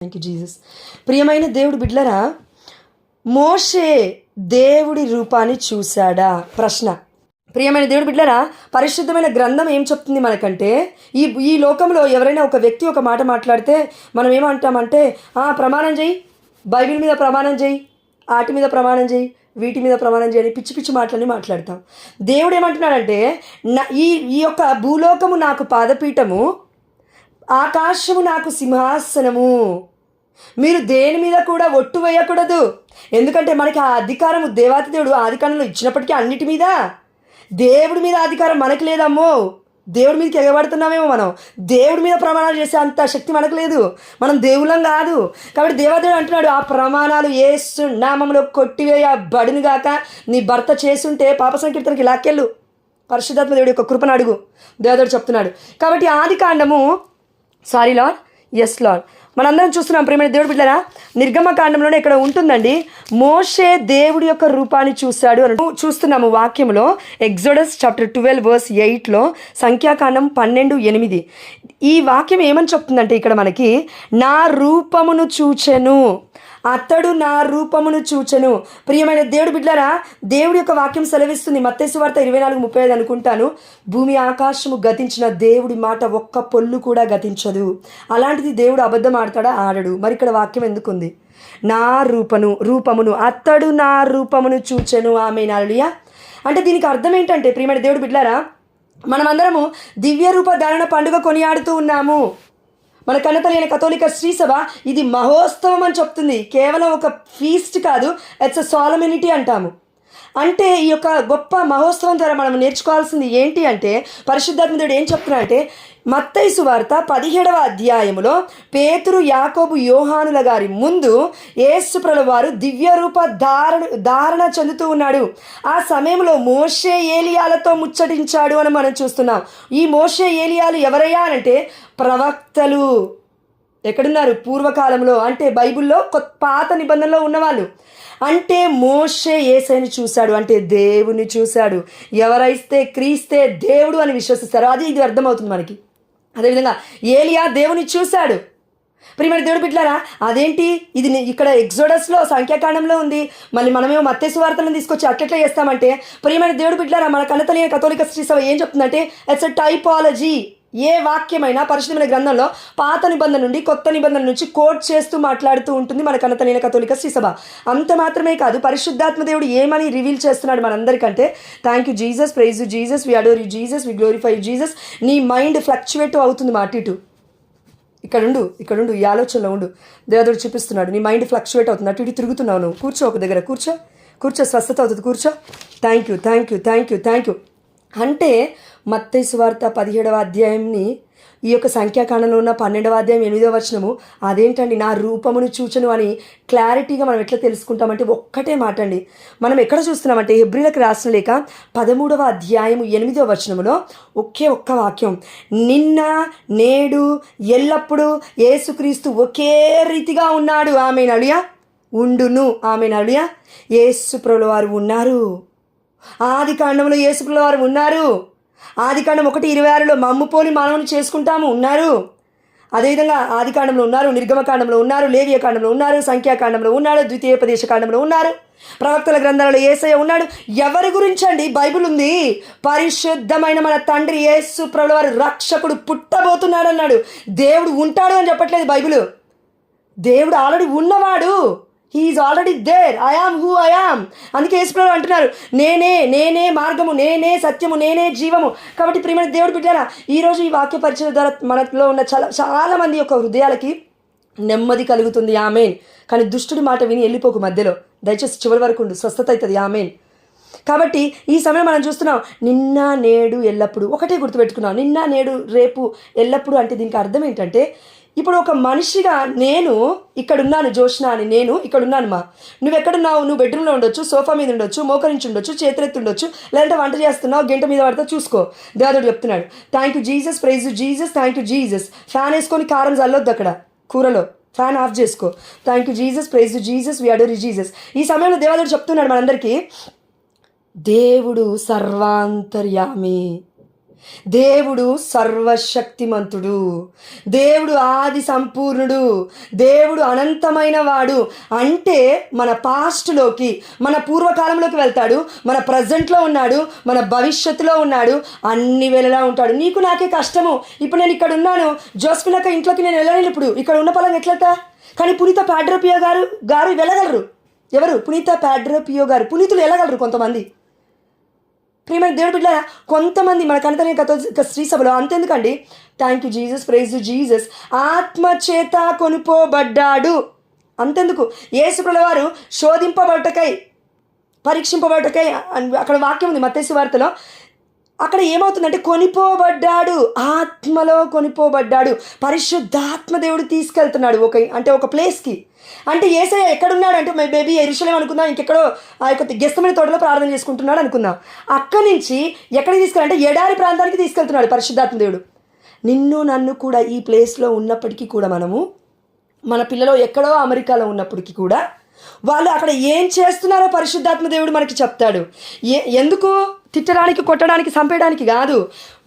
Thank you Jesus. ప్రియమైన దేవుడు బిడ్డలారా, మోషే దేవుడి రూపాన్ని చూశాడా? ప్రశ్న. ప్రియమైన దేవుడు బిడ్డలారా, పరిశుద్ధమైన గ్రంథం ఏం చెప్తుంది మనకంటే, ఈ లోకంలో ఎవరైనా ఒక వ్యక్తి ఒక మాట మాట్లాడితే మనం ఏమంటామంటే, ప్రమాణం చేయి, బైబిల్ మీద ప్రమాణం చేయి, ఆటి మీద ప్రమాణం చేయి, వీటి మీద ప్రమాణం చేయని పిచ్చి పిచ్చి మాటలని మాట్లాడతాం. దేవుడు ఏమంటున్నాడంటే, ఈ యొక్క భూలోకము నాకు పాదపీఠము, ఆకాశము నాకు సింహాసనము, మీరు దేని మీద కూడా ఒట్టు వేయకూడదు. ఎందుకంటే మనకి ఆ అధికారము దేవాతి దేవుడు ఆదికాండంలో ఇచ్చినప్పటికీ అన్నిటి మీద, దేవుడి మీద అధికారం మనకు లేదమ్మో. దేవుడి మీదకి ఎగబడుతున్నామేమో, మనం దేవుడి మీద ప్రమాణాలు చేసే అంత శక్తి మనకు లేదు, మనం దేవుళ్ళం కాదు. కాబట్టి దేవదేవుడు అంటున్నాడు, ఆ ప్రమాణాలు యేసు నామములో కొట్టివేయబడును గాక. నీ భర్త చేసుంటే పాప సంకీర్తనకి లాక్కెళ్ళు, పరిశుద్ధాత్మ దేవుడి యొక్క కృపను అడుగు, దేవదేవుడు చెప్తున్నాడు. కాబట్టి ఆదికాండము, సారీ లార్డ్, ఎస్ లార్డ్, మనందరం చూస్తున్నాం. ప్రియమైన దేవుడు బిడ్డలారా, నిర్గమకాండంలోనే ఇక్కడ ఉంటుందండి, మోషే దేవుడి యొక్క రూపాన్ని చూశాడు అని చూస్తున్నాము వాక్యంలో. ఎగ్జోడస్ చాప్టర్ 12 verse 8లో, సంఖ్యాకాండం 12:8. ఈ వాక్యం ఏమని చెప్తుందంటే ఇక్కడ మనకి, నా రూపమును చూచెను, అతడు నా రూపమును చూచెను. ప్రియమైన దేవుడు బిడ్డలారా, దేవుడి యొక్క వాక్యం సెలవిస్తుంది, మత్తయి సువార్త 24:35 అనుకుంటాను, భూమి ఆకాశము గతించిన దేవుడి మాట ఒక్క పొల్లు కూడా గతించదు. అలాంటిది దేవుడు అబద్ధం ఆడతాడా? ఆడడు. మరి ఇక్కడ వాక్యం ఎందుకుంది? నా రూపమును అతడు నా రూపమును చూచెను. ఆమేన్, హల్లెలూయా. అంటే దీనికి అర్థం ఏంటంటే, ప్రియమైన దేవుడు బిడ్డలారా, మనమందరము దివ్య రూప ధారణ పండుగ కొనియాడుతూ ఉన్నాము. మన కన్నతల్లి అయిన కథోలిక శ్రీ సభ ఇది మహోత్సవం అని చెప్తుంది. కేవలం ఒక ఫీస్ట్ కాదు, ఇట్స్ ఎ సాలమినిటీ అంటాము. అంటే ఈ యొక్క గొప్ప మహోత్సవం ద్వారా మనం నేర్చుకోవాల్సింది ఏంటి అంటే, పరిశుద్ధాత్మ దేవుడు ఏం చెప్తున్నా అంటే, మత్తయి సువార్త 17వ అధ్యాయములో పేతురు, యాకోబు, యోహానుల గారి ముందు యేసు ప్రభువు వారు దివ్య రూప ధారణ చెందుతూ ఉన్నాడు. ఆ సమయంలో మోషే ఏలియాలతో ముచ్చటించాడు అని మనం చూస్తున్నాం. ఈ మోషే ఏలియాలు ఎవరయ్యా అంటే ప్రవక్తలు. ఎక్కడున్నారు? పూర్వకాలంలో, అంటే బైబిల్లో పాత నిబంధనలో ఉన్నవాళ్ళు. అంటే మోషే యేసయ్యను చూశాడు, అంటే దేవుని చూశాడు. ఎవరైతే క్రీస్తే దేవుడు అని విశ్వసిస్తారో అది ఇది అర్థమవుతుంది మనకి. అదేవిధంగా ఏలియా దేవుని చూశాడు. ప్రియమైన దేవుడు బిడ్డలారా, అదేంటి ఇది ఇక్కడ ఎగ్జోడస్లో సంఖ్యాకాండంలో ఉంది, మళ్ళీ మనమేమో మత్తయి సువార్తలను తీసుకొచ్చి అట్లెట్లా చేస్తామంటే, ప్రియమైన దేవుడు బిడ్డలారా, మన కన్నతల్లి కథోలిక శ్రీ సభ ఏం చెప్తుందంటే, ఇట్స్ ఎ టైపాలజీ. ఏ వాక్యమైనా పరిశుద్ధమైన గ్రంథంలో పాత నిబంధన నుండి కొత్త నిబంధన నుంచి కోట్ చేస్తూ మాట్లాడుతూ ఉంటుంది మన కన్నతల్లి కథోలిక శ్రీ సభ. అంత మాత్రమే కాదు, పరిశుద్ధాత్మ దేవుడు ఏమని రివీల్ చేస్తున్నాడు మనందరికంటే, thank you Jesus, praise you Jesus, we adore you Jesus, we glorify you Jesus. నీ మైండ్ ఫ్లక్చువేట్ అవుతుంది మాట ఇటు, ఇక్కడుండు, ఈ ఆలోచనలో ఉండు. దేవుడు చూపిస్తున్నాడు, నీ మైండ్ ఫ్లక్చువేట్ అవుతుంది, అటు ఇటు తిరుగుతున్నావు నువ్వు. కూర్చో, ఒక దగ్గర కూర్చో, స్వస్థత అవుతుంది, కూర్చో. Thank you. అంటే మత్తయి సువార్త 17వ అధ్యాయంని ఈ యొక్క సంఖ్యాకాండంలో ఉన్న 12వ అధ్యాయం 8వ వచనము, అదేంటండి నా రూపమును చూచను అని క్లారిటీగా మనం ఎట్లా తెలుసుకుంటామంటే, ఒక్కటే మాట అండి. మనం ఎక్కడ చూస్తున్నామంటే, హెబ్రీలకు రాసిన లేఖ 13వ అధ్యాయం 8వ వచనములో ఒక్క వాక్యం, నిన్న నేడు ఎల్లప్పుడూ యేసుక్రీస్తు ఒకే రీతిగా ఉన్నాడు. ఆమేన్, హల్లెలూయా. ఉండును. ఆమేన్, హల్లెలూయా. యేసు ప్రభువు వారు ఉన్నారు. ఆదికాండంలో యేసు ప్రభువు వారు ఉన్నారు. ఆదికాండం 1:26లో మమ్ము పోలి మానవుని చేసుకుంటాము ఉన్నారు. అదేవిధంగా ఆదికాండంలో ఉన్నారు, నిర్గమకాండంలో ఉన్నారు, లేవియకాండంలో ఉన్నారు, సంఖ్యాకాండంలో ఉన్నాడు, ద్వితీయోపదేశ కాండంలో ఉన్నారు, ప్రవక్తల గ్రంథాలలో యేసయ్య ఉన్నాడు. ఎవరి గురించి అండి బైబిల్ ఉంది? పరిశుద్ధమైన మన తండ్రి యేసు ప్రభువు వారు రక్షకుడు పుట్టబోతున్నాడు అన్నాడు. దేవుడు ఉంటాడు అని చెప్పట్లేదు బైబిల్. దేవుడు ఆల్రెడీ ఉన్నవాడు. He is already there. I am who I am. అందుకే యేసు ప్రభువు అంటున్నారు, నేనే మార్గము, నేనే సత్యము, నేనే జీవము. కాబట్టి ప్రియమైన దేవుడు బిడ్డలారా, ఈరోజు ఈ వాక్య పరిచయం ద్వారా మనలో ఉన్న చాలా మంది యొక్క హృదయాలకి నెమ్మది కలుగుతుంది. ఆమేన్. కానీ దుష్టుడి మాట విని వెళ్ళిపోకు మధ్యలో, దయచేసి చివరి వరకు ఉండు, స్వస్థత అవుతుంది. ఆమేన్. కాబట్టి ఈ సమయం మనం చూస్తున్నాం, నిన్న నేడు ఎల్లప్పుడు. ఒకటే గుర్తుపెట్టుకున్నాం, నిన్న నేడు రేపు ఎల్లప్పుడు. అంటే దీనికి అర్థం ఏంటంటే, ఇప్పుడు ఒక మనిషిగా నేను ఇక్కడున్నాను, జోష్న అని నేను ఇక్కడున్నాను. నువ్వు ఎక్కడున్నావు? నువ్వు బెడ్రూమ్లో ఉండొచ్చు, సోఫా మీద ఉండొచ్చు, మోకరించి ఉండొచ్చు, చేతులెత్తి ఉండొచ్చు, లేదంటే వంట చేస్తున్నావు, గంట మీద పడితే చూసుకో. దేవుడు చెప్తున్నాడు, thank you Jesus, praise you Jesus, thank you Jesus. Fan వేసుకొని కారం చల్లొద్దు అక్కడ కూరలో, ఫ్యాన్ ఆఫ్ చేసుకో. Thank you Jesus, praise you Jesus, we adore you Jesus. ఈ సమయంలో దేవుడు చెప్తున్నాడు మనందరికీ, దేవుడు సర్వాంతర్యామి. దేవుడు సర్వశక్తిమంతుడు, దేవుడు ఆది సంపూర్ణుడు, దేవుడు అనంతమైన వాడు. అంటే మన పాస్ట్లోకి, మన పూర్వకాలంలోకి వెళ్తాడు, మన ప్రజెంట్లో ఉన్నాడు, మన భవిష్యత్తులో ఉన్నాడు, అన్ని వేళలా ఉంటాడు. నీకు నాకే కష్టము. ఇప్పుడు నేను ఇక్కడ ఉన్నాను, జోస్ఫినక్క ఇంట్లోకి నేను వెళ్ళలేను, ఇప్పుడు ఇక్కడ ఉన్న పలంగా ఎట్లట. కానీ పునీత ప్యాడ్రోపియో గారు వెళ్ళగలరు. ఎవరు? పునీత ప్యాడ్రోపియో గారు. పునీతులు వెళ్ళగలరు కొంతమంది. ప్రియమైన దేవుడి బిడ్డలారా, కొంతమంది మన కనతనే కథోలిక శ్రీ సభలో అంతెందుకండి, thank you Jesus, praise you Jesus, ఆత్మచేత కొనుపోబడ్డాడు. అంతెందుకు, యేసుప్రభుల వారు శోధింపబడటకై, పరీక్షింపబడటకై, అక్కడ వాక్యం ఉంది మత్తయి సువార్తలో. అక్కడ ఏమవుతుందంటే కొనిపోబడ్డాడు, ఆత్మలో కొనిపోబడ్డాడు. పరిశుద్ధాత్మ దేవుడు తీసుకెళ్తున్నాడు ఒక ప్లేస్కి. అంటే యేసయ్య ఎక్కడున్నాడు అంటే మేబీ యెరూషలేం అనుకుందాం, ఇంకెక్కడో ఆ యొక్క గెత్సేమనీ తోటలో ప్రార్థన చేసుకుంటున్నాడు అనుకుందాం. అక్కడి నుంచి ఎక్కడికి తీసుకెళ్ళాలంటే ఎడారి ప్రాంతానికి తీసుకెళ్తున్నాడు పరిశుద్ధాత్మ దేవుడు. నిన్ను నన్ను కూడా ఈ ప్లేస్లో ఉన్నప్పటికీ కూడా, మనము మన పిల్లలు ఎక్కడో అమెరికాలో ఉన్నప్పటికీ కూడా వాళ్ళు అక్కడ ఏం చేస్తున్నారో పరిశుద్ధాత్మ దేవుడు మనకి చెప్తాడు. ఎందుకు? తిట్టడానికి, కొట్టడానికి, చంపేయడానికి కాదు.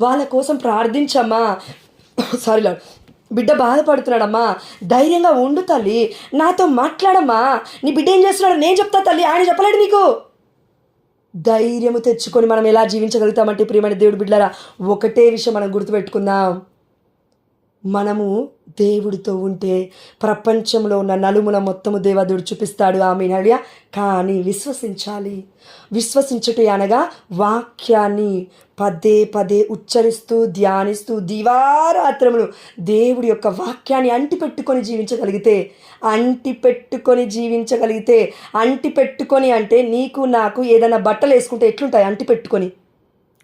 వాళ్ళ కోసం ప్రార్థించమ్మా, సారీ లార్డ్, బిడ్డ బాధపడుతున్నాడమ్మా, ధైర్యంగా ఉండు తల్లి, నాతో మాట్లాడమ్మా, నీ బిడ్డ ఏం చేస్తున్నాడు నేను చెప్తా తల్లి, ఆయన చెప్పలేడు నీకు. ధైర్యము తెచ్చుకొని మనం ఎలా జీవించగలుగుతామంటే ప్రియమైన దేవుడి బిడ్డలారా, ఒకటే విషయం మనం గుర్తుపెట్టుకుందాం. మనము దేవుడితో ఉంటే ప్రపంచంలో ఉన్న నలుముల మొత్తము దేవదేవుడు చూపిస్తాడు. ఆమేన్. కానీ విశ్వసించాలి. విశ్వసించుటే అనగా వాక్యాన్ని పదే పదే ఉచ్చరిస్తూ, ధ్యానిస్తూ, దివారాత్రములు దేవుడి యొక్క వాక్యాన్ని అంటిపెట్టుకొని జీవించగలిగితే అంటే నీకు నాకు ఏదైనా బట్టలు వేసుకుంటే ఎట్లుంటాయి అంటిపెట్టుకొని.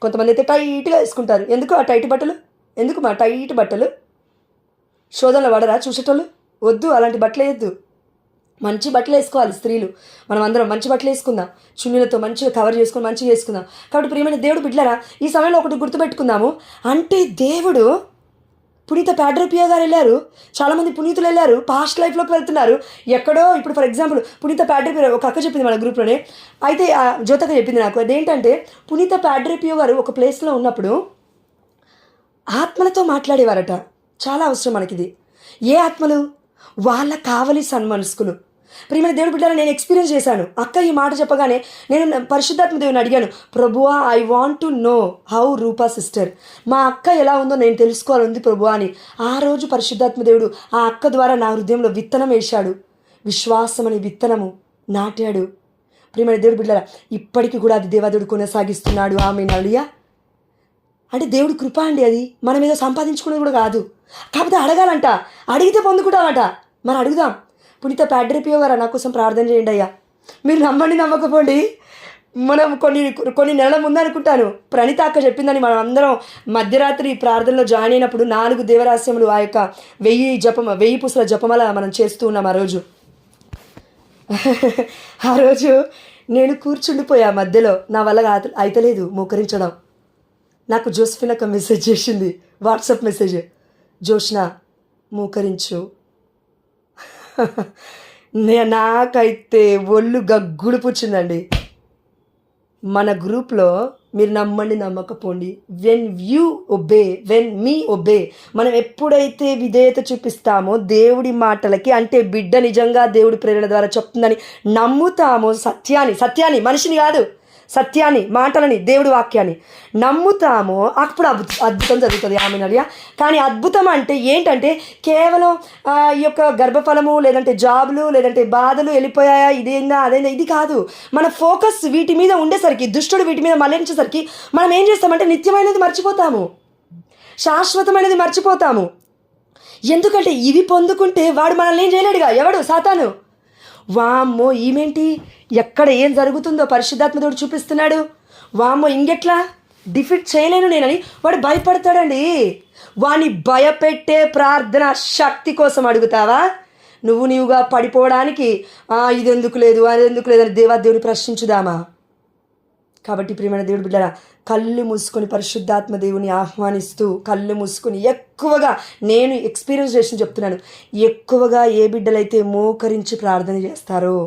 కొంతమంది అయితే టైట్గా వేసుకుంటారు. ఎందుకు ఆ టైట్ బట్టలు? ఎందుకు మా టైట్ బట్టలు? శోధనలో పడరా చూసేటోళ్ళు? వద్దు, అలాంటి బట్టలు వేయద్దు. మంచి బట్టలు వేసుకోవాలి స్త్రీలు. మనం అందరం మంచి బట్టలు వేసుకుందాం, చున్నీలతో మంచిగా కవర్ చేసుకొని మంచిగా వేసుకుందాం. కాబట్టి ప్రియమైన దేవుడు బిడ్డలారా, ఈ సమయంలో ఒకటి గుర్తుపెట్టుకుందాము. అంటే దేవుడు, పునీత ప్యాడ్రోపియో గారు వెళ్ళారు, చాలామంది పునీతులు వెళ్ళారు, పాస్ట్ లైఫ్లోకి వెళ్తున్నారు. ఎక్కడో ఇప్పుడు ఫర్ ఎగ్జాంపుల్ పునీత ప్యాడ్రోపియో, ఒక అక్క చెప్పింది మన గ్రూప్లోనే, అయితే జ్యోతక చెప్పింది నాకు. అదేంటంటే పునీత ప్యాడ్రోపియో గారు ఒక ప్లేస్లో ఉన్నప్పుడు ఆత్మలతో మాట్లాడేవారట. చాలా అవసరం మనకిది. ఏ ఆత్మలు? వాళ్ళ కావలి సన్మనస్కులు. ప్రియమైన దేవుడి బిడ్డలారా, నేను ఎక్స్పీరియన్స్ చేశాను. అక్క ఈ మాట చెప్పగానే నేను పరిశుద్ధాత్మ దేవుని అడిగాను, ప్రభువా, I want to know how Rupa sister, మా అక్క ఎలా ఉందో నేను తెలుసుకోవాలని ప్రభువా అని. ఆ రోజు పరిశుద్ధాత్మ దేవుడు ఆ అక్క ద్వారా నా హృదయంలో విత్తనం వేశాడు. విశ్వాసం అనే విత్తనము నాటాడు. ప్రియమైన దేవుడి బిడ్డలారా, ఇప్పటికీ కూడా అది దేవదేవుడు కొనసాగిస్తున్నాడు. ఆమేన్. హల్లెలూయా. అంటే దేవుడి కృప అండి అది. మనం ఏదో సంపాదించుకునేది కూడా కాదు. కాకపోతే అడగాలంట, అడిగితే పొందుకుంటామంట. మరి అడుగుదాం. పునీత ప్యాడ్రోపియో గారు నా కోసం ప్రార్థన చేయండి అయ్యా. మీరు నమ్మండి నమ్మకపోండి, మనం కొన్ని నెలల ముందు అనుకుంటాను ప్రణీత అక్క చెప్పిందని, మనం అందరం మధ్యరాత్రి ప్రార్థనలో జాయిన్ అయినప్పుడు 4 దేవరహస్యములు, ఆ యొక్క 1000 పుస్తల జపమల మనం చేస్తూ ఉన్నాం. ఆ రోజు నేను కూర్చుండిపోయా మధ్యలో, నా వల్ల అయితలేదు మోకరించడం. నాకు జోస్ఫినక్క మెసేజ్ చేసింది, వాట్సాప్ మెసేజ్, జోష్నా మోకరించు. నాకైతే ఒళ్ళు గగ్గుడు పుచ్చిందండి. మన గ్రూప్లో మీరు నమ్మండి నమ్మకపోండి, వెన్ మీ ఒబే, మనం ఎప్పుడైతే విధేయత చూపిస్తామో దేవుడి మాటలకి, అంటే బిడ్డ నిజంగా దేవుడి ప్రేరణ ద్వారా చెప్తుందని నమ్ముతామో, సత్యాన్ని మనిషిని కాదు, సత్యాన్ని, మాటలని, దేవుడి వాక్యాన్ని నమ్ముతామో అప్పుడు అద్భుతం జరుగుతుంది. ఆమేన్. హల్లెలూయా. కానీ అద్భుతం అంటే ఏంటంటే కేవలం ఈ యొక్క గర్భఫలము, లేదంటే జాబులు, లేదంటే బాధలు వెళ్ళిపోయాయా, ఇదేందా అదేందా, ఇది కాదు. మన ఫోకస్ వీటి మీద ఉండేసరికి, దుష్టుడు వీటి మీద మళ్లించేసరికి మనం ఏం చేస్తామంటే నిత్యమైనది మర్చిపోతాము, శాశ్వతమైనది మర్చిపోతాము. ఎందుకంటే ఇవి పొందుకుంటే వాడు మనల్ని ఏం చేయలేడుగా. ఎవడు? సాతాను. వామ్మో, ఈమెంటి, ఎక్కడ ఏం జరుగుతుందో పరిశుద్ధాత్మ దేవుడు చూపిస్తున్నాడు. వామ్మో, ఇంకెట్లా డిఫీట్ చేయలేను నేనని వాడు భయపడతాడండి. వాడిని భయపెట్టే ప్రార్థన శక్తి కోసం అడుగుతావా? నీవుగా పడిపోవడానికి ఇది ఎందుకు లేదు, అది ఎందుకు లేదని దేవాదేవుని ప్రశ్నించుదామా? కాబట్టి ప్రియమైన దేవుడి బిడ్డలారా, కళ్ళు మూసుకొని పరిశుద్ధాత్మ దేవుని ఆహ్వానిస్తూ, కళ్ళు మూసుకొని ఎక్కువగా, నేను ఎక్స్పీరియన్స్ చేసి చెప్తున్నాను, ఎక్కువగా ఏ బిడ్డలైతే మోకరించి ప్రార్థన చేస్తారో,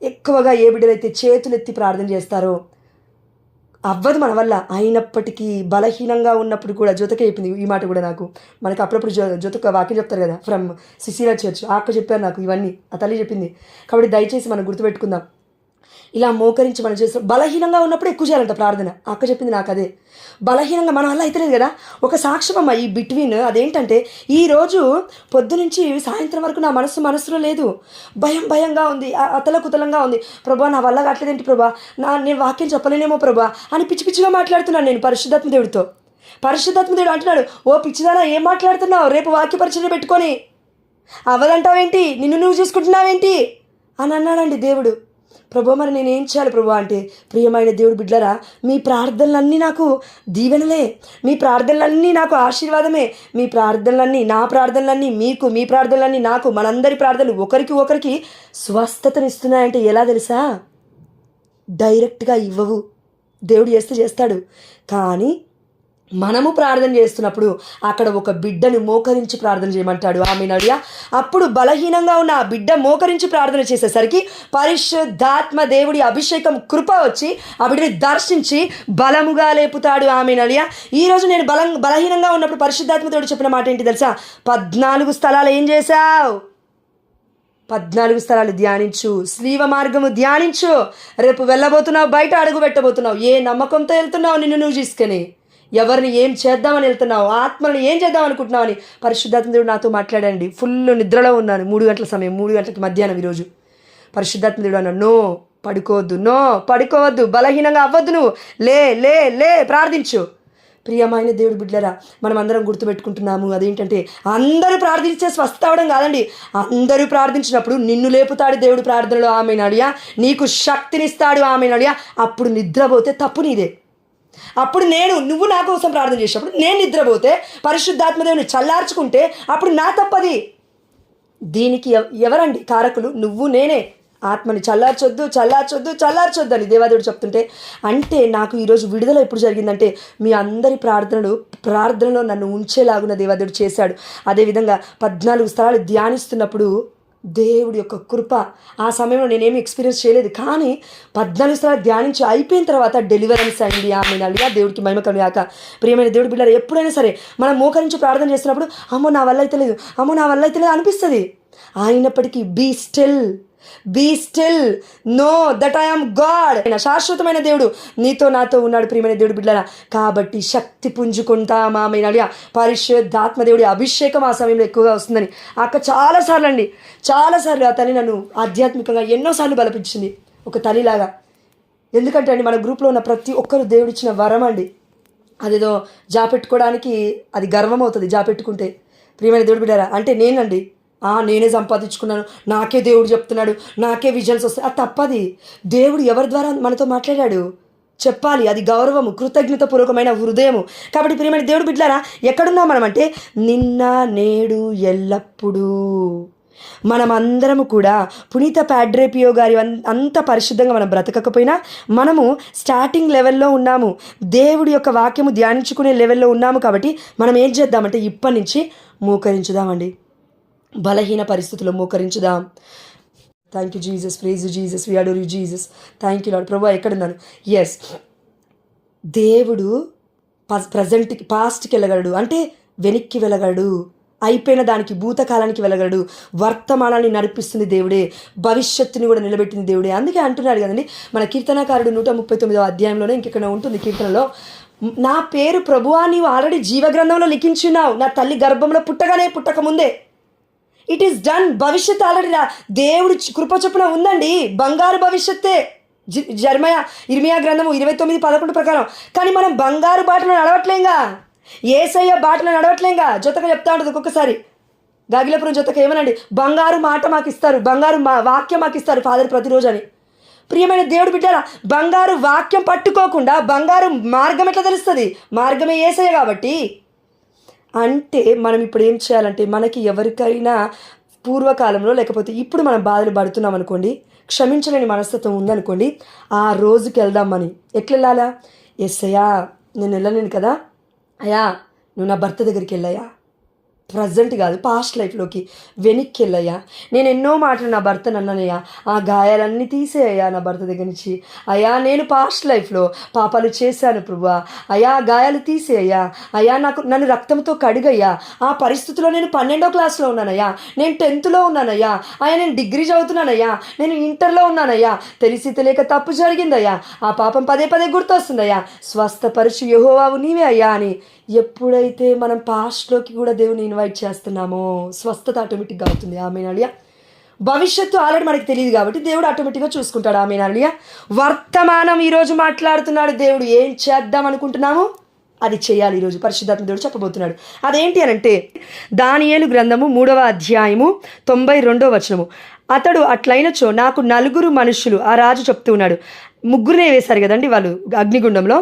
ఎక్కువగా ఏ బిడ్డలైతే చేతులెత్తి ప్రార్థన చేస్తారో, అవ్వదు మన వల్ల. అయినప్పటికీ బలహీనంగా ఉన్నప్పుడు కూడా జ్యోతకే చెప్పింది ఈ మాట కూడా నాకు. మనకు అప్పుడప్పుడు జ్యోతక వాక్యం చెప్తారు కదా, ఫ్రమ్ సిసిలా చర్చ్. ఆ అక్క చెప్పారు నాకు ఇవన్నీ, ఆ తల్లి చెప్పింది. కాబట్టి దయచేసి మనం గుర్తుపెట్టుకుందాం. ఇలా మోకరించి మనం చేస్తాం. బలహీనంగా ఉన్నప్పుడు ఎక్కువ చేయాలంట ప్రార్థన. అక్క చెప్పింది నాకు అదే. బలహీనంగా మన వల్ల అయితలేదు కదా. ఒక సాక్ష్యం అమ్మ ఈ బిట్వీన్. అదేంటంటే ఈరోజు పొద్దునుంచి సాయంత్రం వరకు నా మనసులో లేదు. భయంగా ఉంది, అతలకుతలంగా ఉంది. ప్రభా నా వల్ల కావట్లేదేంటి ప్రభా, నేను వాక్యం చెప్పలేనేమో ప్రభా అని పిచ్చిగా మాట్లాడుతున్నాను నేను పరిశుద్ధాత్మ దేవుడితో. పరిశుద్ధాత్మ దేవుడు అంటున్నాడు, ఓ పిచ్చిదానా ఏం మాట్లాడుతున్నావు, రేపు వాక్య పరిచయం పెట్టుకొని అవ్వదంటావేంటి, నిన్ను నువ్వు చూసుకుంటున్నావేంటి అని అన్నాడండి దేవుడు. ప్రభు మరి నేనేం చేయాలి ప్రభు అంటే, ప్రియమైన దేవుడు బిడ్డలారా, మీ ప్రార్థనలన్నీ నాకు దీవెనలే, మీ ప్రార్థనలన్నీ నాకు ఆశీర్వాదమే, మీ ప్రార్థనలన్నీ, నా ప్రార్థనలన్నీ మీకు, మీ ప్రార్థనలన్నీ నాకు, మనందరి ప్రార్థనలు ఒకరికి స్వస్థతనిస్తున్నాయంటే ఎలా తెలుసా? డైరెక్ట్గా ఇవ్వవు, దేవుడు చేస్తాడు. కానీ మనము ప్రార్థన చేస్తున్నప్పుడు అక్కడ ఒక బిడ్డను మోకరించి ప్రార్థన చేయమంటాడు. ఆమె నడియా అప్పుడు బలహీనంగా ఉన్న ఆ బిడ్డ మోకరించి ప్రార్థన చేసేసరికి పరిశుద్ధాత్మ దేవుడి అభిషేకం కృప వచ్చి ఆ బిడ్డని దర్శించి బలముగా లేపుతాడు. ఆమె నడియా ఈరోజు నేను బలహీనంగా ఉన్నప్పుడు పరిశుద్ధాత్మ దేవుడు చెప్పిన మాట ఏంటి తెలుసా? 14 స్థలాలు ఏం చేశావు? 14 స్థలాలు ధ్యానించు, స్లీవ మార్గము ధ్యానించు. రేపు వెళ్ళబోతున్నావు, బయట అడుగు పెట్టబోతున్నావు, ఏ నమ్మకంతో వెళ్తున్నావు నిన్ను నువ్వు తీసుకొని, ఎవరిని ఏం చేద్దామని వెళ్తున్నావు, ఆత్మలను ఏం చేద్దాం అనుకుంటున్నావు అని పరిశుద్ధాత్మ దేవుడు నాతో మాట్లాడండి. ఫుల్ నిద్రలో ఉన్నాను, 3 గంటల సమయం, 3 గంటలకి మధ్యాహ్నం ఈరోజు. పరిశుద్ధాత్మ దేవుడు అన్నాడు, నో పడుకోవద్దు, బలహీనంగా అవ్వద్దు, నువ్వు లే ప్రార్థించు. ప్రియమైన దేవుడు బిడ్డలారా, మనం అందరం గుర్తుపెట్టుకుంటున్నాము అదేంటంటే, అందరూ ప్రార్థించే స్వస్థ అవడం కాదండి. అందరూ ప్రార్థించినప్పుడు నిన్ను లేపుతాడు దేవుడు ప్రార్థనలో. ఆమె నడియా నీకు శక్తినిస్తాడు. ఆమె నడియా అప్పుడు నిద్రపోతే తప్పు నీదే. అప్పుడు నువ్వు నా కోసం ప్రార్థన చేసినప్పుడు నేను నిద్రపోతే, పరిశుద్ధాత్మదేవుని చల్లార్చుకుంటే అప్పుడు నా తప్పది. దీనికి ఎవరండి కారకులు? నువ్వు నేనే. ఆత్మని చల్లార్చొద్దు అని దేవాదేవుడు చెప్తుంటే, అంటే నాకు ఈరోజు విడుదల ఎప్పుడు జరిగిందంటే, మీ అందరి ప్రార్థనలో నన్ను ఉంచేలాగున దేవాదేవుడు చేశాడు. అదేవిధంగా 14 స్థలాలు ధ్యానిస్తున్నప్పుడు దేవుడి యొక్క కృప, ఆ సమయంలో నేనేమి ఎక్స్పీరియన్స్ చేయలేదు, కానీ 14 స్థలాలు ధ్యానించి అయిపోయిన తర్వాత డెలివరెన్స్ అయింది. ఆమె నలిగా దేవుడికి మహిమ కలుగాక. ప్రియమైన దేవుడి బిడ్డలారా, ఎప్పుడైనా సరే మనం మోకరించి ప్రార్థన చేస్తున్నప్పుడు అమ్మో నా వల్ల అయితే లేదు అనిపిస్తుంది. అయినప్పటికీ be still know that I am God. శాశ్వతమైన దేవుడు నీతో నాతో ఉన్నాడు. ప్రియమైన దేవుడు బిడ్డలారా, కాబట్టి శక్తి పుంజుకుంటాం. ఆమె నడియా పరిశుద్ధాత్మ దేవుడి అభిషేకం ఆ సమయంలో ఎక్కువగా వస్తుందని అక్క చాలాసార్లు ఆ తల్లి నన్ను ఆధ్యాత్మికంగా ఎన్నోసార్లు బలపించింది, ఒక తల్లిలాగా. ఎందుకంటే అండి, మన గ్రూప్లో ఉన్న ప్రతి ఒక్కరు దేవుడిచ్చిన వరం అండి. అదేదో జాపెట్టుకోవడానికి అది గర్వం అవుతుంది జాపెట్టుకుంటే. ప్రియమైన దేవుడు బిడ్డలారా, అంటే నేనే సంపాదించుకున్నాను, నాకే దేవుడు చెప్తున్నాడు, నాకే విజన్స్ వస్తాయి, అది తప్పది. దేవుడు ఎవరి ద్వారా మనతో మాట్లాడాడు చెప్పాలి. అది గౌరవము, కృతజ్ఞతాపూర్వకమైన హృదయము. కాబట్టి ప్రియమైన దేవుడు బిడ్డలారా, ఎక్కడున్నాం మనం అంటే, నిన్న నేడు ఎల్లప్పుడూ. మనమందరము కూడా పునీత పాడ్రేపియో గారి అంత పరిశుద్ధంగా మనం బ్రతకకపోయినా మనము స్టార్టింగ్ లెవెల్లో ఉన్నాము, దేవుడి యొక్క వాక్యము ధ్యానించుకునే లెవెల్లో ఉన్నాము. కాబట్టి మనం ఏం చేద్దామంటే, ఇప్పటి నుంచి మోకరించుదామండి, బలహీన పరిస్థితుల్లో మోకరించుదాం. Thank you Jesus, praise you Jesus, we adore you Jesus, thank you Lord. ప్రభు ఎక్కడున్నాను? ఎస్, దేవుడు పాస్ట్కి వెళ్ళగలడు, అంటే వెనక్కి వెళ్ళగలడు, అయిపోయిన దానికి భూతకాలానికి వెళ్ళగలడు, వర్తమానాన్ని నడిపిస్తుంది దేవుడే, భవిష్యత్తుని కూడా నిలబెట్టింది దేవుడే. అందుకే అంటున్నాడు కదండి మన కీర్తనకారుడు 139వ అధ్యాయంలోనే ఇంకెక్కడ ఉంటుంది కీర్తనలో, నా పేరు ప్రభువా నీవు ఆల్రెడీ జీవగ్రంథంలో లిఖించున్నావు, నా తల్లి గర్భంలో పుట్టకముందే. It is done. భవిష్యత్తు ఆల్రెడీ దేవుడి కృప చొప్పున ఉందండి, బంగారు భవిష్యత్తే. ఇర్మియా గ్రంథము 29:11 ప్రకారం. కానీ మనం బంగారు బాటలో నడవట్లేంగా, యేసయ్య బాటలో నడవట్లేంగా. జొతక చెప్తా ఉంటుంది ఒక్కొక్కసారి, గాగిలపురం జొతక ఏమనండి, బంగారు మాట మాకు ఇస్తారు, బంగారు వాక్యం మాకు ఇస్తారు ఫాదర్ ప్రతిరోజు అని. ప్రియమైన దేవుడు బిడ్డలారా, బంగారు వాక్యం పట్టుకోకుండా బంగారు మార్గం ఎట్లా తెలుస్తుంది? మార్గమే యేసయ్య కాబట్టి. అంటే మనం ఇప్పుడు ఏం చేయాలంటే, మనకి ఎవరికైనా పూర్వకాలంలో లేకపోతే ఇప్పుడు మనం బాధలు పడుతున్నాం అనుకోండి, క్షమించలేని మనస్తత్వం ఉందనుకోండి, ఆ రోజుకి వెళ్దామని. ఎట్లా వెళ్ళాలా? ఎస్ అయ్యా నేను వెళ్ళలేను కదా, అయ్యా నువ్వు నా భర్త దగ్గరికి వెళ్ళయ్యా, ప్రజెంట్ కాదు, పాస్ట్ లైఫ్లోకి వెనక్కి వెళ్ళయ్యా. నేను ఎన్నో మాటలు నా భర్తను అన్నానయ్యా, ఆ గాయాలన్నీ తీసేయ్యా నా భర్త దగ్గర నుంచి. అయ్యా నేను పాస్ట్ లైఫ్లో పాపాలు చేశాను ప్రభువా, అయ్యా ఆ గాయాలు తీసేయ్యా. అయ్యా నన్ను రక్తంతో కడిగయ్యా. ఆ పరిస్థితిలో నేను 12వ క్లాస్లో ఉన్నానయ్యా, నేను 10థ్లో ఉన్నానయ్యా, అయ్యా నేను డిగ్రీ చదువుతున్నానయ్యా, నేను ఇంటర్లో ఉన్నానయ్యా, తెలిసి తెలియక తప్పు జరిగిందయ్యా, ఆ పాపం పదే పదే గుర్తొస్తుందయ్యా, స్వస్థపరిచి యెహోవావు నీవే అయ్యా అని ఎప్పుడైతే మనం పాస్ట్లోకి కూడా దేవుని ఇన్వైట్ చేస్తున్నామో స్వస్థత ఆటోమేటిక్గా అవుతుంది. ఆమేనలియా. భవిష్యత్తు ఆల్రెడీ మనకి తెలియదు కాబట్టి దేవుడు ఆటోమేటిక్గా చూసుకుంటాడు. ఆమేనలియా. వర్తమానం ఈరోజు మాట్లాడుతున్నాడు దేవుడు. ఏం చేద్దాం అనుకుంటున్నాము అది చేయాలి. ఈరోజు పరిశుద్ధాత్మ దేవుడు చెప్పబోతున్నాడు. అదేంటి అనంటే దానియేలు గ్రంథము 3వ అధ్యాయము 92వ వచనము. అతడు అట్లయినచో నాకు 4 మనుషులు, ఆ రాజు చెప్తూ ఉన్నాడు, 3 వేశారు కదండి వాళ్ళు అగ్నిగుండంలో.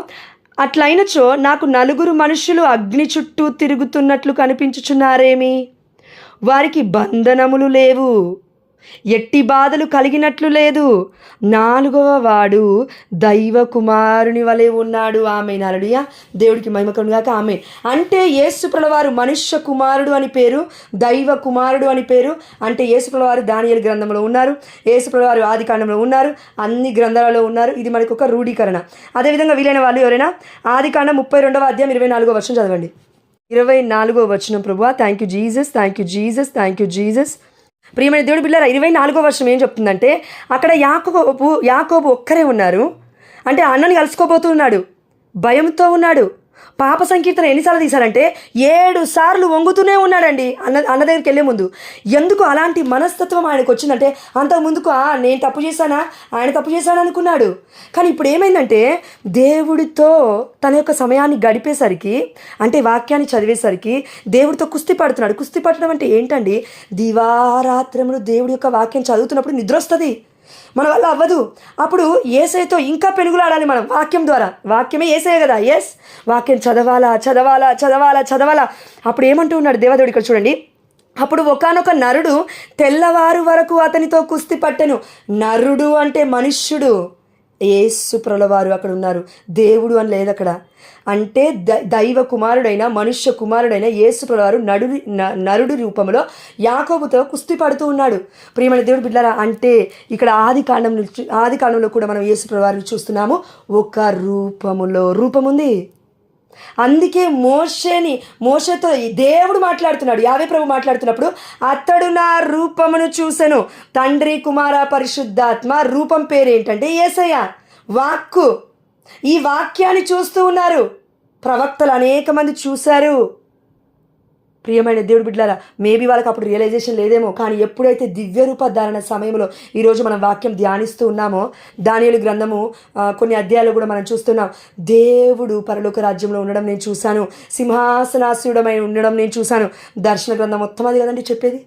అట్లయినచో నాకు 4 మనుషులు అగ్ని చుట్టూ తిరుగుతున్నట్లు కనిపించుచున్నారేమి? వారికి బంధనములు లేవు, ఎట్టి బాధలు కలిగినట్లు లేదు. 4వ వాడు దైవ కుమారుని వలె ఉన్నాడు. ఆమేన్. హల్లెలూయా. దేవుడికి మహిమ కలుగుగాక. ఆమేన్. అంటే యేసుప్రభుల వారు మనుష్య కుమారుడు అని పేరు, దైవ కుమారుడు అని పేరు. అంటే యేసుప్రభుల వారు దానియేలు గ్రంథంలో ఉన్నారు, యేసుప్రభుల వారు ఆది కాండంలో ఉన్నారు, అన్ని గ్రంథాలలో ఉన్నారు. ఇది మనకు ఒక రూఢీకరణ. అదేవిధంగా వీలైన వాళ్ళు ఎవరైనా ఆది కాండం 32వ అధ్యాయం 24వ వచనం చదవండి. 24వ వచనం. ప్రభువా thank you Jesus, thank you Jesus, thank you Jesus. ప్రియమైన దేవుడి బిడ్డలారా, 24వ వర్షం ఏం చెప్తుందంటే అక్కడ యాకోబు ఒక్కరే ఉన్నారు. అంటే అన్నని కలుసుకోబోతున్నాడు, భయంతో ఉన్నాడు. పాప సంకీర్తన ఎన్నిసార్లు తీశారంటే 7 సార్లు వంగుతూనే ఉన్నాడండి అన్న దగ్గరికి వెళ్ళే ముందు. ఎందుకు అలాంటి మనస్తత్వం ఆయనకు వచ్చిందంటే అంతకు ముందుకు నేను తప్పు చేశానా, ఆయన తప్పు చేశాను అనుకున్నాడు. కానీ ఇప్పుడు ఏమైందంటే దేవుడితో తన యొక్క సమయాన్ని గడిపేసరికి, అంటే వాక్యాన్ని చదివేసరికి దేవుడితో కుస్తీ పడుతున్నాడు. కుస్తీ పడడం అంటే ఏంటండి? దివారాత్రములు దేవుడి యొక్క వాక్యం చదువుతున్నప్పుడు నిద్ర వస్తుంది, మన వల్ల అవ్వదు. అప్పుడు యేసయ్యతో ఇంకా పెనుగులాడాలి మనం వాక్యం ద్వారా. వాక్యమే యేసయ్య కదా. ఎస్, వాక్యం చదవాలా చదవాలా చదవాలా చదవాలా. అప్పుడు ఏమంటూ ఉన్నాడు దేవదేవుడు ఇక్కడ చూడండి. అప్పుడు ఒకానొక నరుడు తెల్లవారు వరకు అతనితో కుస్తీ పట్టెను. నరుడు అంటే మనుష్యుడు. యేసు ప్రభువారు అక్కడ ఉన్నారు, దేవుడు అని లేదు అక్కడ. అంటే దైవ కుమారుడైన మనుష్య కుమారుడైన యేసు ప్రభువారు నరుడి రూపంలో యాకోబుతో కుస్తీ పడుతూ ఉన్నాడు. ప్రియమైన దేవుడు బిడ్డలారా, అంటే ఇక్కడ ఆది కాండంలో కూడా మనం యేసు ప్రభువారిని చూస్తున్నాము. ఒక రూపముంది. అందుకే మోషేతో దేవుడు మాట్లాడుతున్నాడు, యావే ప్రభు మాట్లాడుతున్నప్పుడు అతడు నా రూపమును చూసెను. తండ్రి కుమార పరిశుద్ధాత్మ రూపం పేరేంటంటే యేసయ్య, వాక్కు. ఈ వాక్యాన్ని చూస్తూ ఉన్నారు ప్రవక్తలు, అనేక మంది చూశారు. ప్రియమైన దేవుడు బిడ్డలారా, మేబీ వాళ్ళకి అప్పుడు రియలైజేషన్ లేదేమో, కానీ ఎప్పుడైతే దివ్య రూపధారణ సమయంలో ఈరోజు మనం వాక్యం ధ్యానిస్తూ ఉన్నామో, దానియేలు గ్రంథము కొన్ని అధ్యాయాలు కూడా మనం చూస్తున్నాం. దేవుడు పరలోక రాజ్యంలో ఉండడం నేను చూశాను, సింహాసనాసీనుడమై ఉండడం నేను చూశాను. దర్శన గ్రంథం మొత్తం అది కదండి చెప్పేది.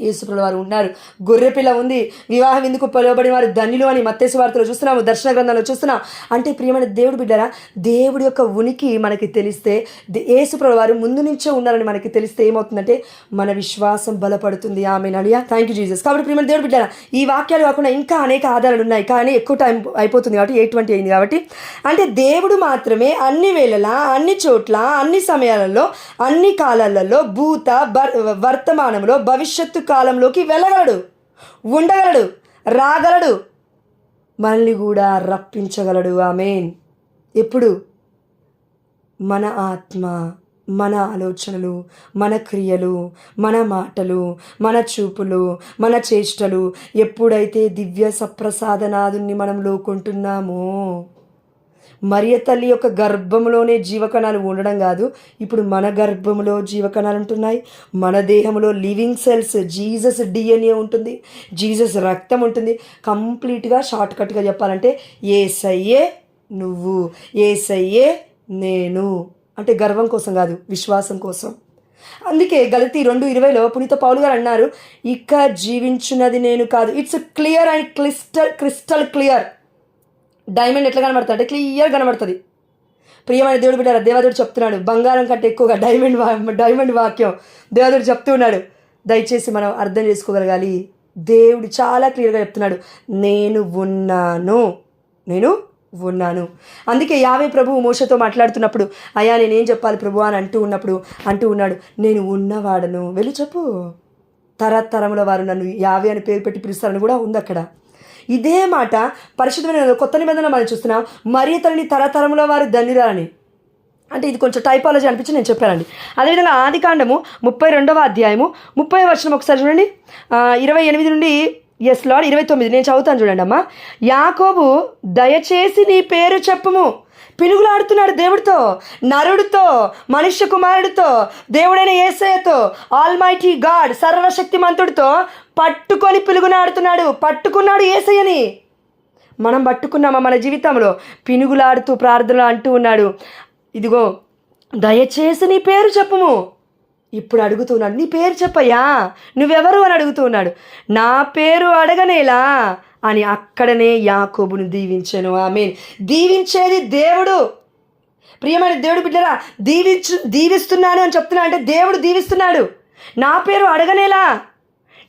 యేసుప్రభుల వారు ఉన్నారు, గొర్రెపిల్ల ఉంది, వివాహం ఎందుకు పిలువబడిన వారు ధన్యులు అని మత్తయి వార్తలో చూస్తున్నాము, దర్శన గ్రంథంలో చూస్తున్నాం. అంటే ప్రియమైన దేవుడు బిడ్డరా, దేవుడి యొక్క ఉనికి మనకి తెలిస్తే, యేసుప్రభుల వారు ముందు నుంచే ఉన్నారని మనకి తెలిస్తే ఏమవుతుందంటే మన విశ్వాసం బలపడుతుంది. Amen. Hallelujah. Thank you Jesus. కాబట్టి ప్రియమైన దేవుడు బిడ్డరా, ఈ వాక్యాలు కాకుండా ఇంకా అనేక ఆధారాలు ఉన్నాయి, కానీ ఎక్కువ టైం అయిపోతుంది కాబట్టి 8:20 అయింది కాబట్టి. అంటే దేవుడు మాత్రమే అన్ని వేళలా, అన్ని చోట్ల, అన్ని సమయాలలో, అన్ని కాలాలలో, భూత వర్తమానంలో, భవిష్యత్తు కాలంలోకి వెళ్ళగలడు, ఉండగలడు, రాగలడు, మనల్ని కూడా రప్పించగలడు. ఆమేన్. ఎప్పుడు? మన ఆత్మ, మన ఆలోచనలు, మన క్రియలు, మన మాటలు, మన చూపులు, మన చేష్టలు ఎప్పుడైతే దివ్య సప్రసాదనాదుని మనం లోకుంటున్నామో, మరియ తల్లి యొక్క గర్భంలోనే జీవకణాలు ఉండడం కాదు, ఇప్పుడు మన గర్భంలో జీవకణాలు ఉంటున్నాయి, మన దేహంలో లివింగ్ సెల్స్, జీసస్ డిఎన్ఏ ఉంటుంది, జీసస్ రక్తం ఉంటుంది. కంప్లీట్గా షార్ట్కట్గా చెప్పాలంటే యేసయ్యే నువ్వు, యేసయ్యే నేను. అంటే గర్వం కోసం కాదు, విశ్వాసం కోసం. అందుకే గలతీ 2:20లో పునీత పౌలు గారు అన్నారు, ఇక జీవించున్నది నేను కాదు. It's clear and crystal clear. Diamond ఎట్లా కనబడుతుంది అంటే క్లియర్ కనబడుతుంది. ప్రియమైన దేవుడు బిడ్డ, దేవదేవుడు చెప్తున్నాడు, బంగారం కంటే ఎక్కువగా డైమండ్ వాక్యం దేవదేవుడు చెప్తున్నాడు. దయచేసి మనం అర్థం చేసుకోగలగాలి. దేవుడు చాలా క్లియర్గా చెప్తున్నాడు, నేను ఉన్నాను, నేను ఉన్నాను. అందుకే యావే ప్రభువు మోషతో మాట్లాడుతున్నప్పుడు అయ్యా నేనేం చెప్పాలి ప్రభు అని అంటూ ఉన్నాడు, నేను ఉన్నవాడను, వెళ్ళి చెప్పు, తరతరముల వారు నన్ను యావే అని పేరు పెట్టి పిలుస్తారని కూడా ఉంది అక్కడ. ఇదే మాట పరిశుద్ధమైన కొత్త నిబంధన మనం చూస్తున్నాం, మరి తనని తరతరముల వారు ధన్యురాలని. అంటే ఇది కొంచెం టైపాలజీ అనిపించి నేను చెప్పానండి. అదేవిధంగా ఆదికాండము 32వ అధ్యాయము 30వ వచనం ఒకసారి చూడండి. 28 నుండి ఎస్ లార్డ్ 29 నేను చదువుతాను చూడండి అమ్మా. యాకోబు దయచేసి నీ పేరు చెప్పుము. పిలుగులాడుతున్నాడు దేవుడితో, నరుడితో, మనుష్య కుమారుడితో, దేవుడైన యేసయ్యతో, ఆల్మైటీ గాడ్ సర్వశక్తిమంతుడితో పట్టుకొని పిలుగునాడుతున్నాడు. పట్టుకున్నాడు యేసయ్యని. మనం పట్టుకున్నామా మన జీవితంలో? పినుగులాడుతూ ప్రార్థనలు అంటూ ఉన్నాడు, ఇదిగో దయచేసి నీ పేరు చెప్పుము. ఇప్పుడు అడుగుతున్నాడు, నీ పేరు చెప్పయ్యా, నువ్వెవరు అని అడుగుతూ ఉన్నాడు. నా పేరు అడగనేలా అని అక్కడనే యాకోబును దీవించెను. ఆమేన్. దీవించేది దేవుడు. ప్రియమైన దేవుడు బిడ్డరా, దీవిస్తున్నాను అని చెప్తున్నా అంటే దేవుడు దీవిస్తున్నాడు. నా పేరు అడగనేలా,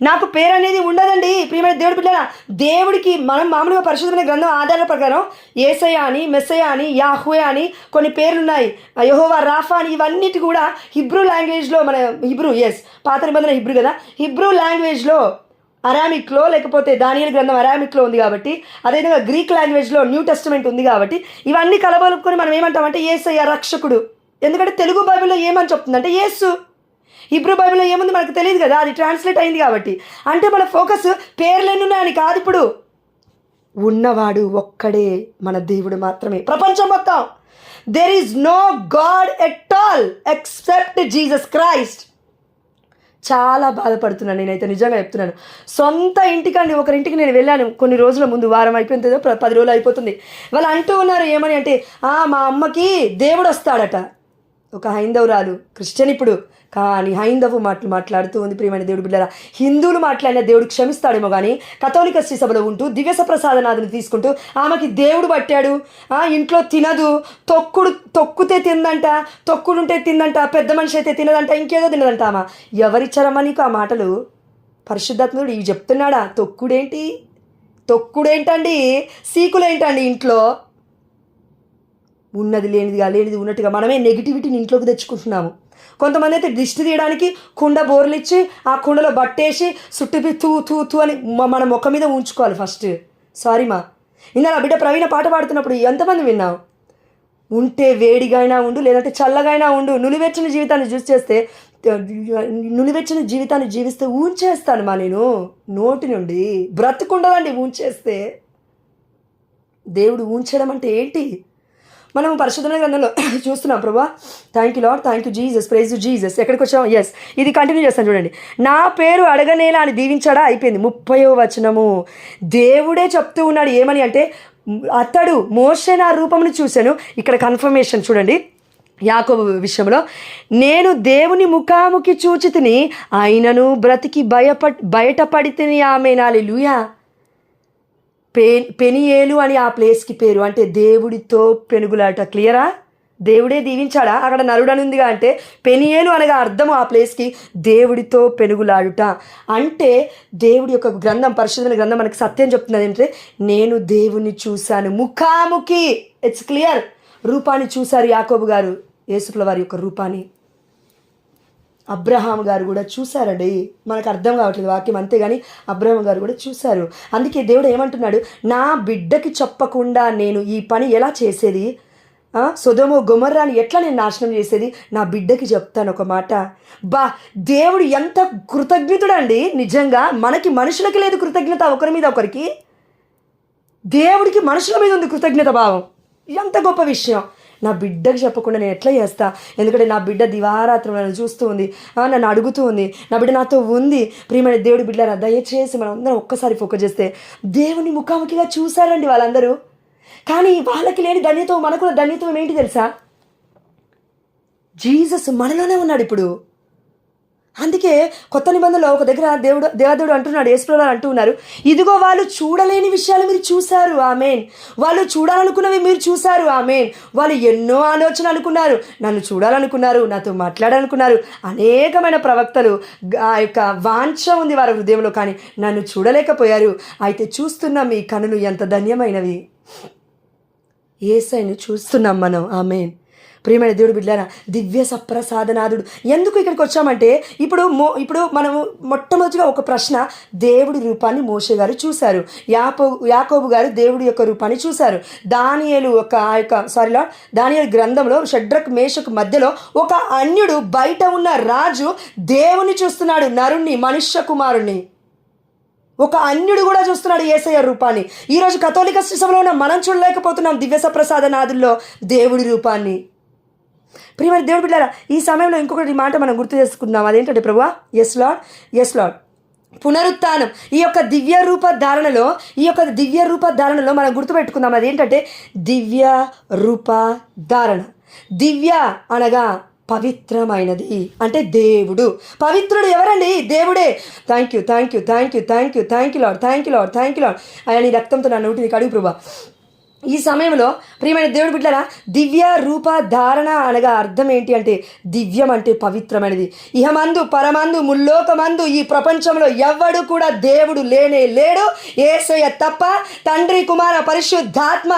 నాకు పేరు అనేది ఉండదండి. ప్రియమైన దేవుడు బిడ్డరా, దేవుడికి మనం మామూలుగా పరిశుద్ధమైన గ్రంథం ఆధారాల ప్రకారం యేసయ్య అని, మెస్సయ్య అని, యాహ్వే అని కొన్ని పేర్లు ఉన్నాయి, యెహోవా రాఫా అని. ఇవన్నిటి కూడా హిబ్రూ లాంగ్వేజ్లో, మన హిబ్రూ పాత నిబంధన హిబ్రూ కదా, హిబ్రూ లాంగ్వేజ్లో అరామిక్లో, లేకపోతే దానియేలు గ్రంథం అరామిక్లో ఉంది కాబట్టి, అదేవిధంగా గ్రీక్ లాంగ్వేజ్లో న్యూ టెస్టమెంట్ ఉంది కాబట్టి, ఇవన్నీ కలబలుపుకొని మనం ఏమంటామంటే యేసయ్య రక్షకుడు. ఎందుకంటే తెలుగు బైబిల్లో ఏమని చెప్తుందంటే యేసు. హిబ్రూ బైబిల్లో ఏముంది మనకు తెలియదు కదా, అది ట్రాన్స్లేట్ అయింది కాబట్టి. అంటే మన ఫోకస్ పేర్లేనున్నాయని కాదు, ఇప్పుడు ఉన్నవాడు ఒక్కడే మన దేవుడు మాత్రమే. ప్రపంచం మొత్తం there is no God at all except Jesus Christ. చాలా బాధపడుతున్నాను నేనైతే, నిజంగా చెప్తున్నాను. సొంత ఇంటికండి, ఒకరింటికి నేను వెళ్ళాను కొన్ని రోజుల ముందు, వారం అయిపోయిందో 10 రోజులు అయిపోతుంది. వాళ్ళు అంటూ ఉన్నారు ఏమని అంటే, మా అమ్మకి దేవుడు వస్తాడట. ఒక హైందవురాలు, క్రిస్టియన్ ఇప్పుడు, కానీ హైందవు మాట్లాడుతూ ఉంది. ప్రియమైన దేవుడు బిడ్డరా, హిందువులు మాట్లాడిన దేవుడు క్షమిస్తాడేమో కానీ కథోలిక శ్రీ సభలో ఉంటూ దివ్యస ప్రసాదనాథుని తీసుకుంటూ ఆమెకి దేవుడు పట్టాడు, ఇంట్లో తినదు, తొక్కుతే తిందంట, తొక్కుడుంటే తిందంట, పెద్ద మనిషి అయితే తినదంట, ఇంకేదో తినదంట. ఆమె ఎవరిచ్చారమ్మా నీకు ఆ మాటలు? పరిశుద్ధాత్ముడు ఇవి చెప్తున్నాడా? తొక్కుడేంటండి, సీకులేంటండి? ఇంట్లో ఉన్నది లేనిదిగా, లేనిది ఉన్నట్టుగా మనమే నెగిటివిటీని ఇంట్లోకి తెచ్చుకుంటున్నాము. కొంతమంది అయితే దిష్టి తీయడానికి కుండ బోర్లు ఇచ్చి ఆ కుండలో బట్టేసి సుట్టిపి తూ అని మన ముఖం మీద ఉంచుకోవాలి ఫస్ట్. సారీ మా, ఇందులో బిడ్డ ప్రవీణ పాట పాడుతున్నప్పుడు ఎంతమంది విన్నావు? ఉంటే వేడిగైనా ఉండు, లేదంటే చల్లగైనా ఉండు, నులివెచ్చని జీవితాన్ని జీవిస్తే ఊంచేస్తాను మా నేను నోటి నుండి. బ్రతుకుండదండి ఊంచేస్తే. దేవుడు ఊంచడం అంటే ఏంటి? మనం పరిశుద్ధమైన గ్రంథంలో చూస్తున్నాం. ప్రభా thank you Lord, thank you Jesus, praise you Jesus. ఎక్కడికి వచ్చాం? ఎస్, ఇది కంటిన్యూ చేస్తాను చూడండి. నా పేరు అడగనేలా అని దీవించాడా, అయిపోయింది. 30వ వచనము దేవుడే చెప్తూ ఉన్నాడు ఏమని అంటే, అతడు మోషే నా రూపమును చూశాను. ఇక్కడ కన్ఫర్మేషన్ చూడండి యాకోబు విషయంలో, నేను దేవుని ముఖాముఖి చూచితిని, ఆయనను బ్రతికి బయటపడితిని. ఆమె హల్లెలూయా. పెనియేలు అని ఆ ప్లేస్కి పేరు, అంటే దేవుడితో పెనుగులాట. క్లియరా? దేవుడే దీవించాడా? అక్కడ నరుడని ఉందిగా, అంటే పెనియేలు అనగా అర్థము ఆ ప్లేస్కి దేవుడితో పెనుగులాడుట. అంటే దేవుడి యొక్క గ్రంథం, పరిశుద్ధమైన గ్రంథం మనకి సత్యం చెప్తున్నది ఏంటంటే, నేను దేవుని చూశాను ముఖాముఖి. It's clear. రూపాన్ని చూశారు యాకోబు గారు, యేసుప్రభుల వారి యొక్క రూపాన్ని. అబ్రహాం గారు కూడా చూశారండి. మనకు అర్థం కావట్లేదు వాక్యం, అంతేగాని అబ్రహాం గారు కూడా చూశారు. అందుకే దేవుడు ఏమంటున్నాడు, నా బిడ్డకి చెప్పకుండా నేను ఈ పని ఎలా చేసేది, సొదొమ గొమొర్రాని ఎట్లా నేను నాశనం చేసేది, నా బిడ్డకి చెప్తాను ఒక మాట. దేవుడు ఎంత కృతజ్ఞతుడండి నిజంగా. మనకి మనుషులకి లేదు కృతజ్ఞత, ఒకరి మీద ఒకరికి. దేవుడికి మనుషుల మీద ఉంది కృతజ్ఞత భావం. ఎంత గొప్ప విషయం. నా బిడ్డకి చెప్పకుండా నేను ఎట్లా చేస్తా? ఎందుకంటే నా బిడ్డ దివారాత్రం నన్ను చూస్తూ ఉంది, నన్ను అడుగుతూ ఉంది, నా బిడ్డ నాతో ఉంది. ప్రియమైన దేవుడి బిడ్డలారా, దయచేసి మనం అందరం ఒక్కసారి ఫోకస్ చేస్తే, దేవుని ముఖాముఖిగా చూశారండి వాళ్ళందరూ. కానీ వాళ్ళకి లేని ధన్యత్వం మనకున్న ధన్యత్వం ఏంటి తెలుసా? జీసస్ మనలోనే ఉన్నాడు ఇప్పుడు. అందుకే కొత్త నిబంధనలో ఒక దగ్గర దేవదేవుడు అంటున్నాడు, యేసుప్రభువు అంటూ ఉన్నారు, ఇదిగో వాళ్ళు చూడలేని విషయాలు మీరు చూశారు. ఆమేన్. వాళ్ళు చూడాలనుకున్నవి మీరు చూశారు. ఆమేన్. వాళ్ళు ఎన్నో ఆలోచనలు అనుకున్నారు, నన్ను చూడాలనుకున్నారు, నాతో మాట్లాడాలనుకున్నారు. అనేకమైన ప్రవక్తలు ఆ యొక్క వాంఛ ఉంది వారి హృదయంలో, కానీ నన్ను చూడలేకపోయారు. అయితే చూస్తున్న మీ కనులు ఎంత ధన్యమైనవి. యేసయ్యను చూస్తున్నాం మనం. ఆమేన్. ప్రియమైన దేవుడు బిడ్డలారా, దివ్య సప్రసాదనాథుడు. ఎందుకు ఇక్కడికి వచ్చామంటే ఇప్పుడు మనము మొట్టమొదటిగా ఒక ప్రశ్న, దేవుడి రూపాన్ని మోషే గారు చూశారు, యాకోబు గారు దేవుడి యొక్క రూపాన్ని చూశారు. దానియేలు దానియేలు గ్రంథంలో షడ్రక్ మేషకు మధ్యలో ఒక అన్యుడు, బయట ఉన్న రాజు దేవుని చూస్తున్నాడు, నరుణ్ణి, మనుష్య కుమారుణ్ణి. ఒక అన్యుడు కూడా చూస్తున్నాడు యేసయ్య రూపాన్ని. ఈరోజు కథోలిక సిస్టంలో ఉన్న మనం చూడలేకపోతున్నాం దివ్య సప్రసాదనాథుల్లో దేవుడి రూపాన్ని. ప్రియమైన దేవుడు బిడ్డలారా, ఈ సమయంలో ఇంకొకటి మాట మనం గుర్తు చేసుకుందాం. అదేంటంటే ప్రభువా, ఎస్ లార్డ్, పునరుత్థానం. ఈ యొక్క దివ్య రూప ధారణలో మనం గుర్తుపెట్టుకుందాం. అదేంటంటే దివ్య రూప ధారణ. దివ్య అనగా పవిత్రమైనది, అంటే దేవుడు. పవిత్రుడు ఎవరండి? దేవుడే. Thank you lord. ఆయన నీ రక్తంతో నా నోటిని కడుగు ప్రభువా. ఈ సమయంలో ప్రియమైన దేవుడు బిడ్డలారా, దివ్య రూప ధారణ అనగా అర్థం ఏంటి అంటే, దివ్యం అంటే పవిత్రమైనది. ఇహమందు పరమందు ముల్లోకమందు ఈ ప్రపంచంలో ఎవ్వడు కూడా దేవుడు లేనే లేడు, యేసయ్య తప్ప. తండ్రి కుమార పరిశుద్ధాత్మ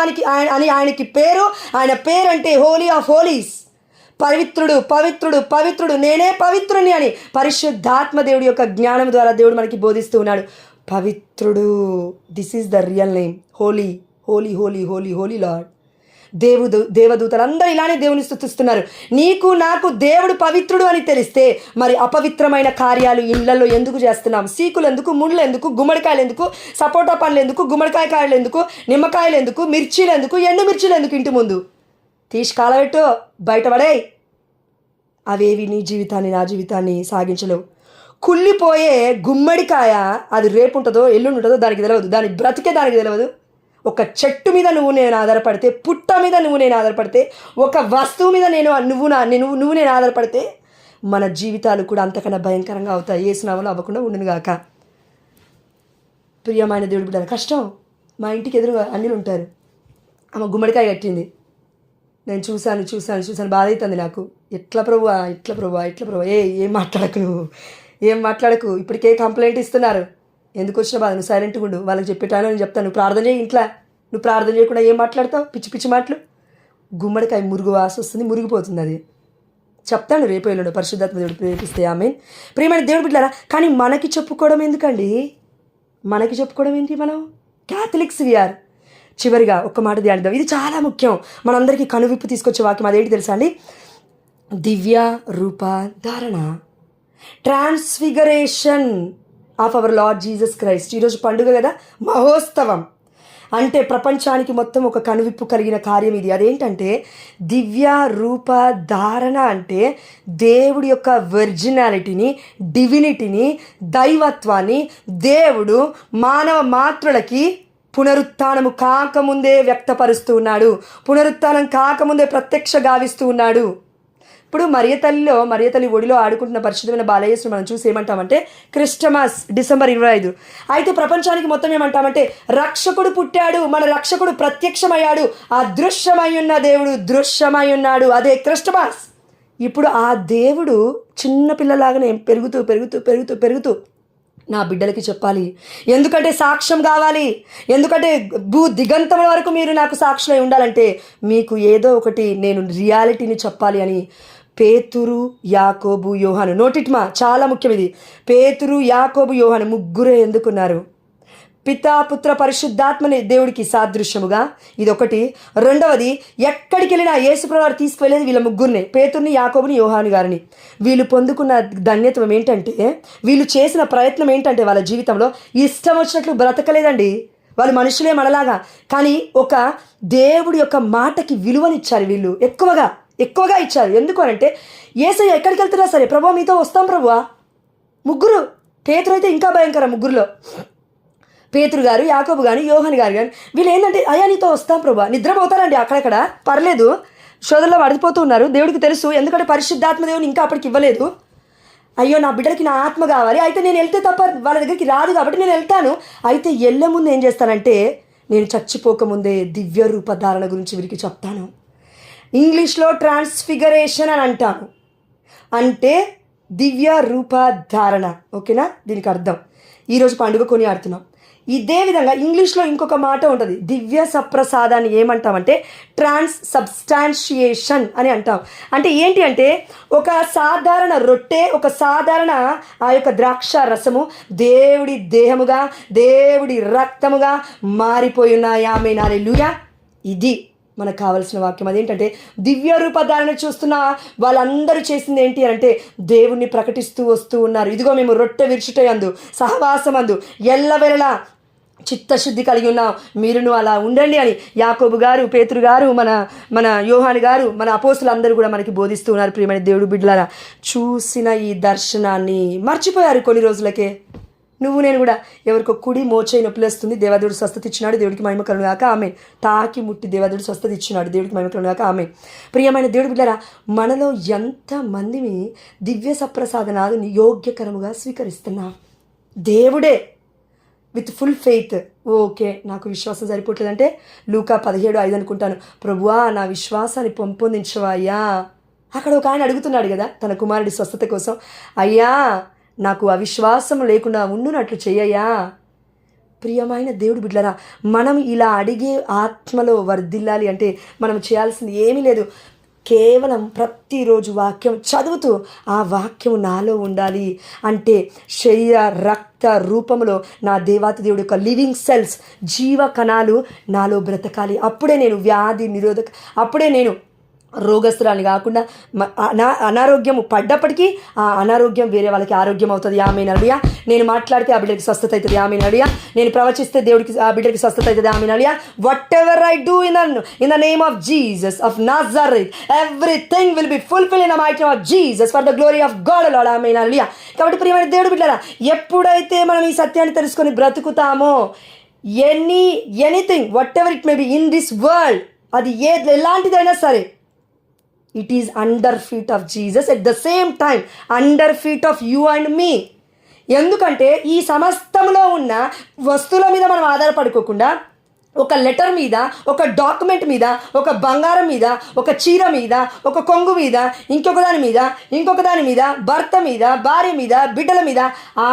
అని ఆయనకి పేరు. ఆయన పేరంటే హోలీ ఆఫ్ హోలీస్. పవిత్రుడు, నేనే పవిత్రుని అని పరిశుద్ధాత్మ దేవుడి యొక్క జ్ఞానం ద్వారా దేవుడు మనకి బోధిస్తూ ఉన్నాడు. పవిత్రుడు, this is the real name. Holy Lord. దేవదూతలందరూ ఇలానే దేవుని స్తుతిస్తున్నారు. నీకు నాకు దేవుడు పవిత్రుడు అని తెలిస్తే మరి అపవిత్రమైన కార్యాలు ఇళ్లలో ఎందుకు చేస్తున్నాం? సీకులు ఎందుకు, ముళ్ళు ఎందుకు, గుమ్మడికాయలు ఎందుకు, సపోటా పండ్లు ఎందుకు, గుమ్మడికాయ కాయలు ఎందుకు, నిమ్మకాయలు ఎందుకు, మిర్చీలు ఎందుకు, ఎండు మిర్చీలు ఎందుకు ఇంటి ముందు తీసి కాలబెట్టు, బయటపడే. అవేవి నీ జీవితాన్ని, నా జీవితాన్ని సాగించలేవు. కుళ్ళిపోయే గుమ్మడికాయ అది రేపు ఉంటుందో ఎల్లుండి ఉంటుందో దానికి తెలియదు, దాని బ్రతికే దానికి తెలియదు. ఒక చెట్టు మీద నేను ఆధారపడితే, పుట్ట మీద నేను ఆధారపడితే, ఒక వస్తువు మీద నేను ఆధారపడితే మన జీవితాలు కూడా అంతకన్నా భయంకరంగా అవుతాయి. ఏ స్నామలో అవ్వకుండా ఉండును గాక. ప్రియమైన దేవుడు బిడ్డల, కష్టం. మా ఇంటికి ఎదురుగా అన్యులు ఉంటారు. ఆమె గుమ్మడికాయ కట్టింది, నేను చూశాను, బాధ అవుతుంది నాకు. ఎట్లా ప్రభువా, ఏం మాట్లాడకు. ఇప్పటికే కంప్లైంట్ ఇస్తున్నారు. ఎందుకు వచ్చిన బాధ? నువ్వు సైలెంట్గా ఉండు. వాళ్ళకి చెప్పేటాను, నేను చెప్తాను. నువ్వు ప్రార్థన చేయి ఇంట్లో. నువ్వు ప్రార్థన చేయకుండా ఏం మాట్లాడతావు? పిచ్చి మాటలు. గుమ్మడికాయ మురుగు వాస వస్తుంది, మురిగిపోతుంది. అది చెప్తాను రేపు ఎల్లుండి పరిశుద్ధాత్మ దేవుడు ప్రేరేపిస్తే. ఆమెన్. ప్రియమైన దేవుడు బిడ్డలారా, కానీ మనకి చెప్పుకోవడం ఎందుకండి? మనం క్యాథలిక్స్ వీఆర్. చివరిగా ఒక్క మాట ధ్యానిద్దాం. ఇది చాలా ముఖ్యం, మనందరికీ కనువిప్పు తీసుకొచ్చే వాక్యం. అదేంటి తెలుసా అండి? దివ్య రూప ధారణ, transfiguration of our Lord Jesus Christ. ఈరోజు పండుగ కదా, మహోత్సవం. అంటే ప్రపంచానికి మొత్తం ఒక కనువిప్పు కలిగిన కార్యం ఇది. అదేంటంటే దివ్య రూప ధారణ అంటే దేవుడి యొక్క వెర్జినాలిటీని, డివినిటీని, దైవత్వాన్ని దేవుడు మానవ మాత్రులకి పునరుత్థానము కాకముందే వ్యక్తపరుస్తూ ఉన్నాడు, పునరుత్థానం కాకముందే ప్రత్యక్ష గావిస్తూ ఉన్నాడు. ఇప్పుడు మరియ తల్లి ఒడిలో ఆడుకుంటున్న పరిశుద్ధమైన బాలయేసును మనం చూసి ఏమంటామంటే క్రిస్టమస్ డిసెంబర్ 25. అయితే ప్రపంచానికి మొత్తం ఏమంటామంటే రక్షకుడు పుట్టాడు, మన రక్షకుడు ప్రత్యక్షమయ్యాడు, అదృశ్యమై ఉన్న దేవుడు దృశ్యమై ఉన్నాడు, అదే క్రిస్టమస్. ఇప్పుడు ఆ దేవుడు చిన్న పిల్లలాగానే పెరుగుతూ నా బిడ్డలకి చెప్పాలి. ఎందుకంటే సాక్ష్యం కావాలి. ఎందుకంటే దిగంతముల వరకు మీరు నాకు సాక్షులై ఉండాలంటే మీకు ఏదో ఒకటి నేను రియాలిటీని చెప్పాలి అని పేతురు, యాకోబు, యోహాను. నోటిట్మా, చాలా ముఖ్యం ఇది. పేతురు, యాకోబు, యోహాను ముగ్గురే ఎందుకున్నారు? పితా, పుత్ర, పరిశుద్ధాత్మని దేవుడికి సాదృశ్యముగా. ఇదొకటి. రెండవది, ఎక్కడికి వెళ్ళినా యేసుప్రభువారు తీసుకువెళ్ళేది వీళ్ళ ముగ్గురిని, పేతుర్ని, యాకోబుని, యోహాను గారిని. వీళ్ళు పొందుకున్న ధన్యత్వం ఏంటంటే, వీళ్ళు చేసిన ప్రయత్నం ఏంటంటే వాళ్ళ జీవితంలో ఇష్టం వచ్చినట్లు బ్రతకలేదండి. వాళ్ళు మనుషులే మనలాగా, కానీ ఒక దేవుడి యొక్క మాటకి విలువనిచ్చారు. వీళ్ళు ఎక్కువగా ఇచ్చారు. ఎందుకు అంటే యేసయ్య ఎక్కడికి వెళ్తున్నా సరే, ప్రభువా మీతో వస్తాం ప్రభువా. ముగ్గురు. పేతురు అయితే ఇంకా భయంకరం. ముగ్గురులో పేతురు గారు, యాకోబు గారు, యోహాను గారు వీళ్ళు ఏంటంటే అయ్యా నీతో వస్తాం ప్రభువా. నిద్రపోతారండి అక్కడక్కడ, పర్లేదు, శోధనలో పడిపోతూ ఉన్నారు. దేవుడికి తెలుసు, ఎందుకంటే పరిశుద్ధాత్మ దేవుని ఇంకా అప్పటికి ఇవ్వలేదు. అయ్యో నా బిడ్డలకి నా ఆత్మ కావాలి, అయితే నేను వెళ్తే తప్ప వాళ్ళ దగ్గరికి రాదు కాబట్టి నేను వెళ్తాను. అయితే వెళ్ళే ముందు ఏం చేస్తానంటే నేను చచ్చిపోకముందే దివ్య రూపధారణ గురించి వీరికి చెప్తాను. ఇంగ్లీష్లో ట్రాన్స్ఫిగరేషన్ అని అంటాను, అంటే దివ్య రూపధారణ. ఓకేనా? దీనికి అర్థం ఈరోజు పండుగ కొని ఆడుతున్నాం. ఇదే విధంగా ఇంగ్లీష్లో ఇంకొక మాట ఉంటుంది, దివ్య సప్రసాదాన్ని ఏమంటామంటే ట్రాన్స్సబ్స్టాన్షియేషన్ అని అంటాం. అంటే ఏంటి అంటే ఒక సాధారణ రొట్టె, ఒక సాధారణ ఆ యొక్క ద్రాక్ష రసము దేవుడి దేహముగా, దేవుడి రక్తముగా మారిపోయి ఉన్నాయి. ఆమేన్, హల్లెలూయా. ఇది మనకు కావాల్సిన వాక్యం. అదేంటంటే దివ్య రూపధారణ చూస్తున్న వాళ్ళందరూ చేసింది ఏంటి అంటే దేవుణ్ణి ప్రకటిస్తూ వస్తూ ఉన్నారు. ఇదిగో మేము రొట్టె విరుచుటయందు సహవాసమందు ఎల్లవెల్లలా చిత్తశుద్ధి కలిగి ఉన్నాం, మీరును అలా ఉండండి అని యాకోబు గారు, పేతురు గారు, మన యోహాను గారు, మన అపోస్తులు అందరూ కూడా మనకి బోధిస్తూ ఉన్నారు. ప్రియమైన దేవుడు బిడ్డలారా, చూసిన ఈ దర్శనాన్ని మర్చిపోయారు కొన్ని రోజులకే. నువ్వు నేను కూడా ఎవరికో కుడి మోచేయి నొప్పులు వస్తుంది, దేవదేవుడు స్వస్థత ఇచ్చినాడు, దేవుడికి మహిమ కలుగును గాక ఆమేన్. తాకి ముట్టి దేవదేవుడు స్వస్థత ఇచ్చినాడు, దేవుడికి మహిమ కలుగును గాక ఆమేన్. ప్రియమైన దేవుడు బిడ్డలారా, మనలో ఎంతమందిని దివ్య సప్రసాదనాలను యోగ్యకరముగా స్వీకరిస్తున్నాం? దేవుడే విత్ ఫుల్ ఫెయిత్. ఓకే, నాకు విశ్వాసం సరిపోవట్లేదంటే లూకా 17:5 అనుకుంటాను, ప్రభువా నా విశ్వాసాన్ని పెంపొందించవయ్యా. అక్కడ ఒక ఆయన అడుగుతున్నాడు కదా తన కుమారుడి స్వస్థత కోసం, అయ్యా నాకు అవిశ్వాసం లేకుండా ఉండునట్లు చెయ్యయ్యా. ప్రియమైన దేవుడు బిడ్డలారా, మనం ఇలా అడిగే ఆత్మలో వర్ధిల్లాలి అంటే మనం చేయాల్సింది ఏమీ లేదు, కేవలం ప్రతిరోజు వాక్యం చదువుతూ ఆ వాక్యం నాలో ఉండాలి. అంటే శరీర రక్త రూపంలో నా దేవాతి దేవుడి యొక్క లివింగ్ సెల్స్, జీవ కణాలు నాలో బ్రతకాలి. అప్పుడే నేను వ్యాధి నిరోధక, అప్పుడే నేను రోగస్తురాలు కాకుండా అనారోగ్యం పడ్డప్పటికీ ఆ అనారోగ్యం వేరే వాళ్ళకి ఆరోగ్యం అవుతుంది. ఆమేన్, హల్లెలూయా. నేను మాట్లాడితే ఆ బిడ్డకి స్వస్థత అవుతుంది. ఆమేన్, హల్లెలూయా. నేను ప్రవచిస్తే దేవుడికి ఆ బిడ్డకి స్వస్థత అవుతుంది. Amen, hallelujah. Whatever I do in the name of Jesus of Nazareth, everything will be fulfil in the mighty name of Jesus for the glory of God Lord. Amen, hallelujah. కాబట్టి ప్రియమైన దేవుడు బిడ్డలారా, ఎప్పుడైతే మనం ఈ సత్యాన్ని తెలుసుకొని బ్రతుకుతామో, anything whatever it may be in this world, అది ఎలాంటిదైనా సరే, it is under feet of Jesus, at the same time under feet of you and me. ఎందుకంటే ఈ సమస్తంలో ఉన్న వస్తువుల మీద మనం ఆధారపడుకోకుండా ఒక లెటర్ మీద, ఒక డాక్యుమెంట్ మీద, ఒక బంగారం మీద, ఒక చీర మీద, ఒక కొంగు మీద, ఇంకొక దాని మీద, భర్త మీద, భార్య మీద, బిడ్డల మీద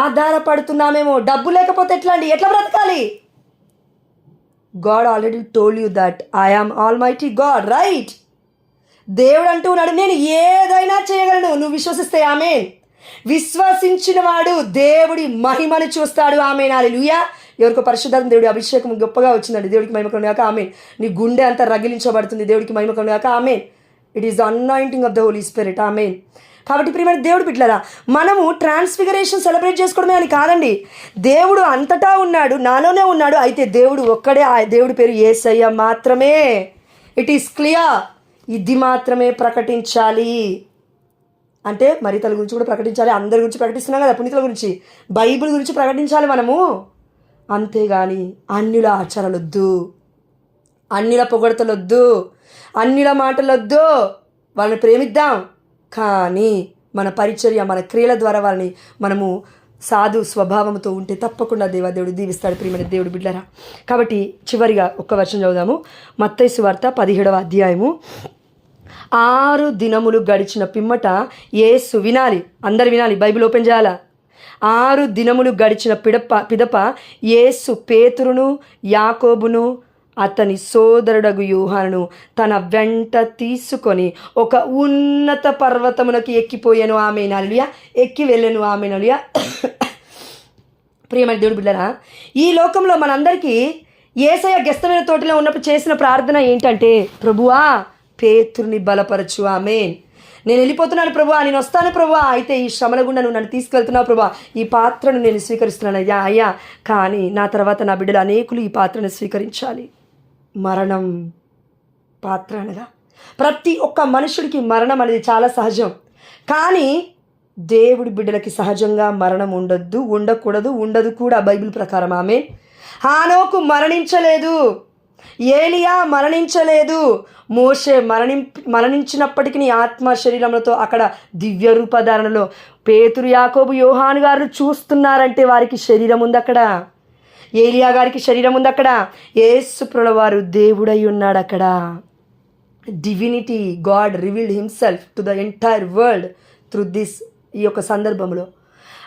ఆధారపడుతున్నామేమో. డబ్బు లేకపోతే ఎట్లా బ్రతకాలి? God already told you that I am Almighty God, right? దేవుడు అంటూ ఉన్నాడు, నేను ఏదైనా చేయగలను, నువ్వు విశ్వసిస్తే. ఆమేన్. విశ్వసించిన వాడు దేవుడి మహిమను చూస్తాడు. ఆమేన్, హల్లెలూయా. ఎవరికో పరిశుద్ధాత్మ దేవుడి అభిషేకం గొప్పగా వచ్చిందండి, దేవుడికి మహిమ కలుగును గాక ఆమేన్. నీ గుండె అంతా రగిలించబడుతుంది, దేవుడికి మహిమ కలుగును గాక amen. It is the anointing of the Holy Spirit. Amen. కాబట్టి ప్రియమైన దేవుడు బిడ్డలారా, మనము ట్రాన్స్ఫిగరేషన్ సెలబ్రేట్ చేసుకోవడమే అని కాదండి, దేవుడు అంతటా ఉన్నాడు, నాలోనే ఉన్నాడు. అయితే దేవుడు ఒక్కడే, ఆ దేవుడి పేరు యేసయ్య మాత్రమే. It is clear. ఇది మాత్రమే ప్రకటించాలి. అంటే మరితల గురించి కూడా ప్రకటించాలి, అందరి గురించి ప్రకటిస్తున్నాం కదా, పునీతుల గురించి, బైబిల్ గురించి ప్రకటించాలి మనము. అంతేగాని అన్యుల ఆచారాలొద్దు, అన్యుల పొగడతలొద్దు, అన్యుల మాటలొద్దు. వాళ్ళని ప్రేమిద్దాం, కానీ మన పరిచర్య, మన క్రియల ద్వారా వాళ్ళని మనము సాధు స్వభావంతో ఉంటే తప్పకుండా దేవాదేవుడు దీవిస్తాడు. ప్రియమైన దేవుడు బిడ్డలారా, కాబట్టి చివరిగా ఒక్క వర్షం చదువుదాము. మత్తయి సువార్త 17వ అధ్యాయము. 6 దినములు గడిచిన పిమ్మట యేసు, వినాలి, అందరు వినాలి, బైబిల్ ఓపెన్ చేయాలా. 6 దినములు గడిచిన పిదప యేసు పేతురును, యాకోబును, అతని సోదరుడగు యోహానును తన వెంట తీసుకొని ఒక ఉన్నత పర్వతమునకు ఎక్కిపోయాను. ఆమేన్, హల్లెలూయా. ఎక్కి వెళ్ళాను. ఆమేన్, హల్లెలూయా. ప్రియమైన దేవుడు బిడ్డలారా, ఈ లోకంలో మనందరికీ యేసయ్య గెస్తమైన తోటలో ఉన్నప్పుడు చేసిన ప్రార్థన ఏంటంటే, ప్రభువా పేతురుని బలపరచు. ఆమేన్. నేను వెళ్ళిపోతున్నాను ప్రభువా, నేను వస్తాను ప్రభువా, అయితే ఈ శ్రమల గుండా నువ్వు నన్ను తీసుకెళ్తున్నావు ప్రభువా, ఈ పాత్రను నేను స్వీకరిస్తున్నాను అయ్యా. కానీ నా తర్వాత నా బిడ్డలు అనేకులు ఈ పాత్రను స్వీకరించాలి. మరణం పాత్ర అనగా ప్రతి ఒక్క మనుషుడికి మరణం అనేది చాలా సహజం. కానీ దేవుడి బిడ్డలకి సహజంగా మరణం ఉండొద్దు, ఉండకూడదు, ఉండదు కూడా బైబిల్ ప్రకారం. ఆమేన్. హానోకు మరణించలేదు, ఏలియా మరణించలేదు, మోషే మరణించినప్పటికీ ఆత్మ శరీరములతో అక్కడ దివ్య రూపధారణలో పేతురు, యాకోబు, యోహాను గారు చూస్తున్నారంటే వారికి శరీరం ఉంది అక్కడ. ఏలియా గారికి శరీరం ఉంది అక్కడ. యేసు ప్రభువారు దేవుడై ఉన్నాడు అక్కడ. Divinity, God revealed himself to the entire world through this, ఈ యొక్క సందర్భంలో.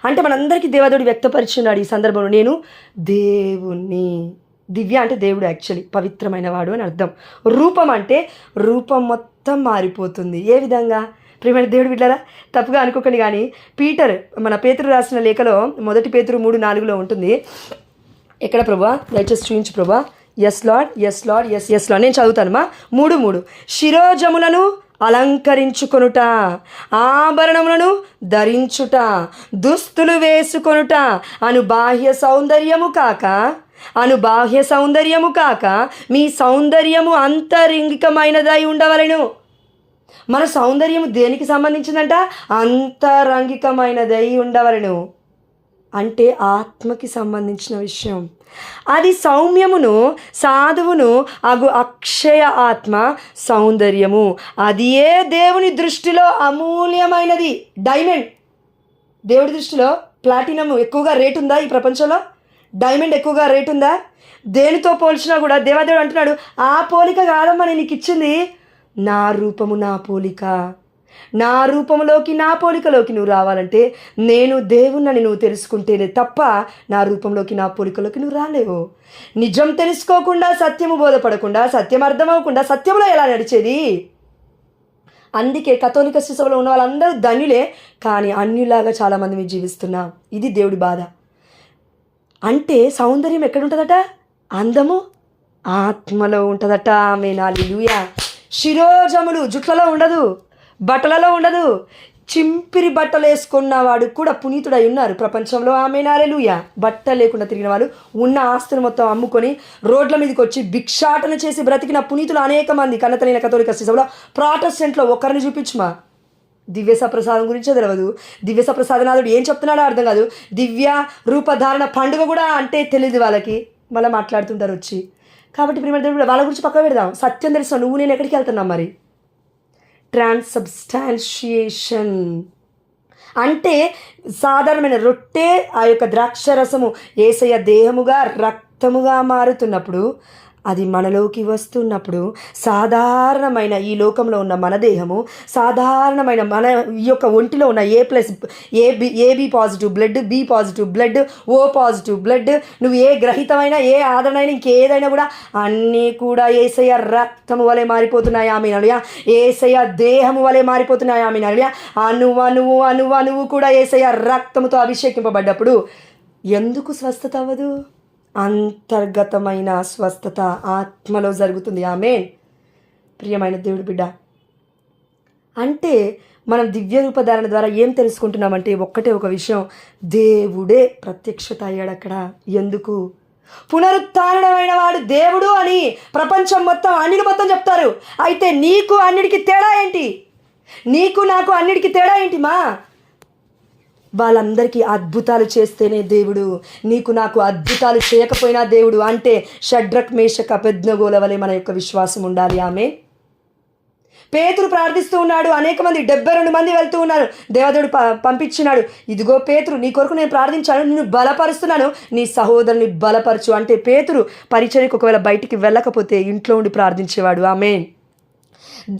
అంటే మనందరికీ దేవదేవుడు వ్యక్తపరిచున్నాడు ఈ సందర్భంలో. నేను దేవుణ్ణి. దివ్య అంటే దేవుడు యాక్చువల్లీ పవిత్రమైన వాడు అని అర్థం. రూపం అంటే రూపం మొత్తం మారిపోతుంది. ఏ విధంగా? ప్రియమైన దేవుడు బిడ్డలారా, తప్పుగా అనుకోకండి కానీ పీటర్ మన పేతురు రాసిన లేఖలో 1 పేతురు 3:4 ఉంటుంది. ఎక్కడ ప్రభా? దయచేసి చూపించు ప్రభా. Yes Lord, yes Lord, yes yes Lord. నేను చదువుతానమ్మా. 3:3 శిరోజములను అలంకరించుకొనుట, ఆభరణములను ధరించుట, దుస్తులు వేసుకొనుట అను బాహ్య సౌందర్యము కాక మీ సౌందర్యము అంతరంగికమైనదై ఉండవలెను. మన సౌందర్యము దేనికి సంబంధించిందంట? అంతరంగికమైనదై ఉండవలెను. అంటే ఆత్మకి సంబంధించిన విషయం. అది సౌమ్యమును సాధువును అగు అక్షయ ఆత్మ సౌందర్యము. అది ఏ దేవుని దృష్టిలో అమూల్యమైనది. డైమండ్ దేవుడి దృష్టిలో ప్లాటినం ఎక్కువగా రేటు ఉందా ఈ ప్రపంచంలో? డైమండ్ ఎక్కువగా రేటు ఉందా? దేనితో పోల్చినా కూడా దేవాదేవుడు అంటున్నాడు, ఆ పోలిక కాదమ్మా నేను నీకు ఇచ్చింది. నా రూపము నా పోలిక. నా రూపంలోకి నా పోలికలోకి నువ్వు రావాలంటే నేను దేవుణ్ణని నువ్వు తెలుసుకుంటేనే తప్ప నా రూపంలోకి నా పోలికలోకి నువ్వు రాలేవు. నిజం తెలుసుకోకుండా, సత్యము బోధపడకుండా, సత్యం అర్థమవకుండా సత్యంలో ఎలా నడిచేది? అందుకే కథోలిక శిశువులో ఉన్న వాళ్ళందరూ ధన్యులే, కానీ అన్యులాగా చాలామంది మీరు జీవిస్తున్నాం. ఇది దేవుడి బాధ. అంటే సౌందర్యం ఎక్కడుంటుందట? అందము ఆత్మలో ఉంటుందట. ఆమేన్, హల్లెలూయా. శిరోజములు జుట్లలో ఉండదు, బట్టలలో ఉండదు. చింపిరి బట్టలు వేసుకున్నవాడు కూడా పునీతుడై ఉన్నారు ప్రపంచంలో. ఆమేన్, హల్లెలూయా. బట్టలు లేకుండా తిరిగిన వాళ్ళు, ఉన్న ఆస్తులు మొత్తం అమ్ముకొని రోడ్ల మీదకి వచ్చి భిక్షాటన చేసి బ్రతికిన పునీతులు అనేక మంది. కన్నతనైన కథోలిక శిశువులో ప్రాటెస్టెంట్లో ఒకరిని చూపించుమా. దివ్య సప్రసాదం గురించే తెలియదు. దివ్య సప్రసాదనాథుడు ఏం చెప్తున్నాడో అర్థం కాదు. దివ్య రూపధారణ పండుగ కూడా అంటే తెలియదు వాళ్ళకి. మళ్ళీ మాట్లాడుతుంటారు వచ్చి. కాబట్టి ప్రియమైన దేవుడు వాళ్ళ గురించి పక్క పెడదాం. సత్యం తెలుసు. నువ్వు నేను ఎక్కడికి వెళ్తున్నాం మరి? ట్రాన్స్సబ్స్టాన్షియేషన్ అంటే సాధారణమైన రొట్టె ఆ యొక్క ద్రాక్షరసము యేసయ్య దేహముగా రక్తముగా మారుతున్నప్పుడు, అది మనలోకి వస్తున్నప్పుడు సాధారణమైన ఈ లోకంలో ఉన్న మన దేహము, సాధారణమైన మన ఈ యొక్క ఒంటిలో ఉన్న AB positive blood, B positive blood, O positive blood, నువ్వు ఏ గ్రహితమైన ఏ ఆదరణైనా ఇంకేదైనా కూడా అన్నీ కూడా యేసయ్య రక్తము వలె మారిపోతున్నాయి. ఆమేన్, హల్లెలూయా. యేసయ్య దేహము వలె మారిపోతున్నాయి. ఆమేన్, హల్లెలూయా. అణువు కూడా యేసయ్య రక్తముతో అభిషేకింపబడ్డప్పుడు ఎందుకు స్వస్థత అవ్వదు? అంతర్గతమైన స్వస్థత ఆత్మలో జరుగుతుంది. ఆమేన్. ప్రియమైన దేవుడి బిడ్డ, అంటే మనం దివ్య రూపధారణ ద్వారా ఏం తెలుసుకుంటున్నామంటే ఒక్కటే ఒక విషయం, దేవుడే ప్రత్యక్షత అయ్యాడు అక్కడ. ఎందుకు? పునరుత్థానుడైన వాడు దేవుడు అని ప్రపంచం మొత్తం అన్నిటి మొత్తం చెప్తారు. అయితే నీకు అన్నిటికీ తేడా ఏంటి? నీకు నాకు అన్నిటికీ తేడా ఏంటి మా? వాళ్ళందరికీ అద్భుతాలు చేస్తేనే దేవుడు, నీకు నాకు అద్భుతాలు చేయకపోయినా దేవుడు. అంటే షడ్రక్ మేషక్ అబేద్నెగోల వలె మన యొక్క విశ్వాసం ఉండాలి. ఆమేన్. పేతురు ప్రార్థిస్తూ ఉన్నాడు. అనేక మంది 72 మంది వెళ్తూ ఉన్నారు. దేవదేవుడు పంపించినాడు. ఇదిగో పేతురు, నీ కొరకు నేను ప్రార్థించాను, నిన్ను బలపరుస్తున్నాను, నీ సహోదరుని బలపరచు. అంటే పేతురు పరిచర్యకు ఒకవేళ బయటికి వెళ్ళకపోతే ఇంట్లో ఉండి ప్రార్థించేవాడు. ఆమేన్.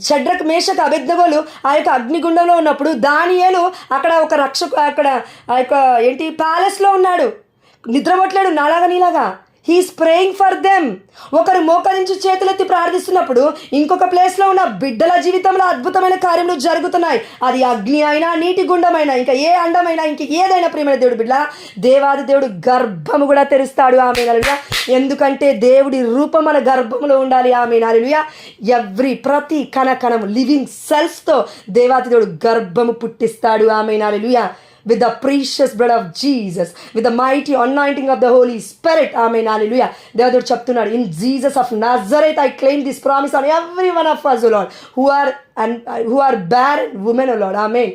షడ్రక్ మేషక్ అబేద్నెగోలు ఆ యొక్క అగ్నిగుండంలో ఉన్నప్పుడు దానియేలు అక్కడ ఒక అక్కడ ఆ యొక్క ప్యాలెస్లో ఉన్నాడు. నిద్రపోట్లేడు నాలాగా నీలాగా. He's praying for them. ఒకరు మోకరించి చేతులెత్తి ప్రార్థిస్తున్నప్పుడు ఇంకొక ప్లేస్లో ఉన్న బిడ్డల జీవితంలో అద్భుతమైన కార్యములు జరుగుతున్నాయి. అది అగ్ని అయినా, నీటి గుండమైనా, ఇంకా ఏ అండమైనా, ఇంక ఏదైనా ప్రియమైన దేవుడు బిడ్డ, దేవాది దేవుడు గర్భము కూడా తెరుస్తాడు. ఆమేన్, హల్లెలూయా. ఎందుకంటే దేవుడి రూపం మన గర్భంలో ఉండాలి. ఆమేన్, హల్లెలూయా. ప్రతి కణకణం లివింగ్ సెల్స్తో దేవాది దేవుడు గర్భము పుట్టిస్తాడు. ఆమేన్, హల్లెలూయా. With the precious blood of Jesus, with the mighty anointing of the Holy Spirit. Amen, hallelujah. దేవుడు చెప్తున్నాడు, in Jesus of Nazareth I claim this promise on every one of us, O Lord, who are barren women, O Lord. Amen.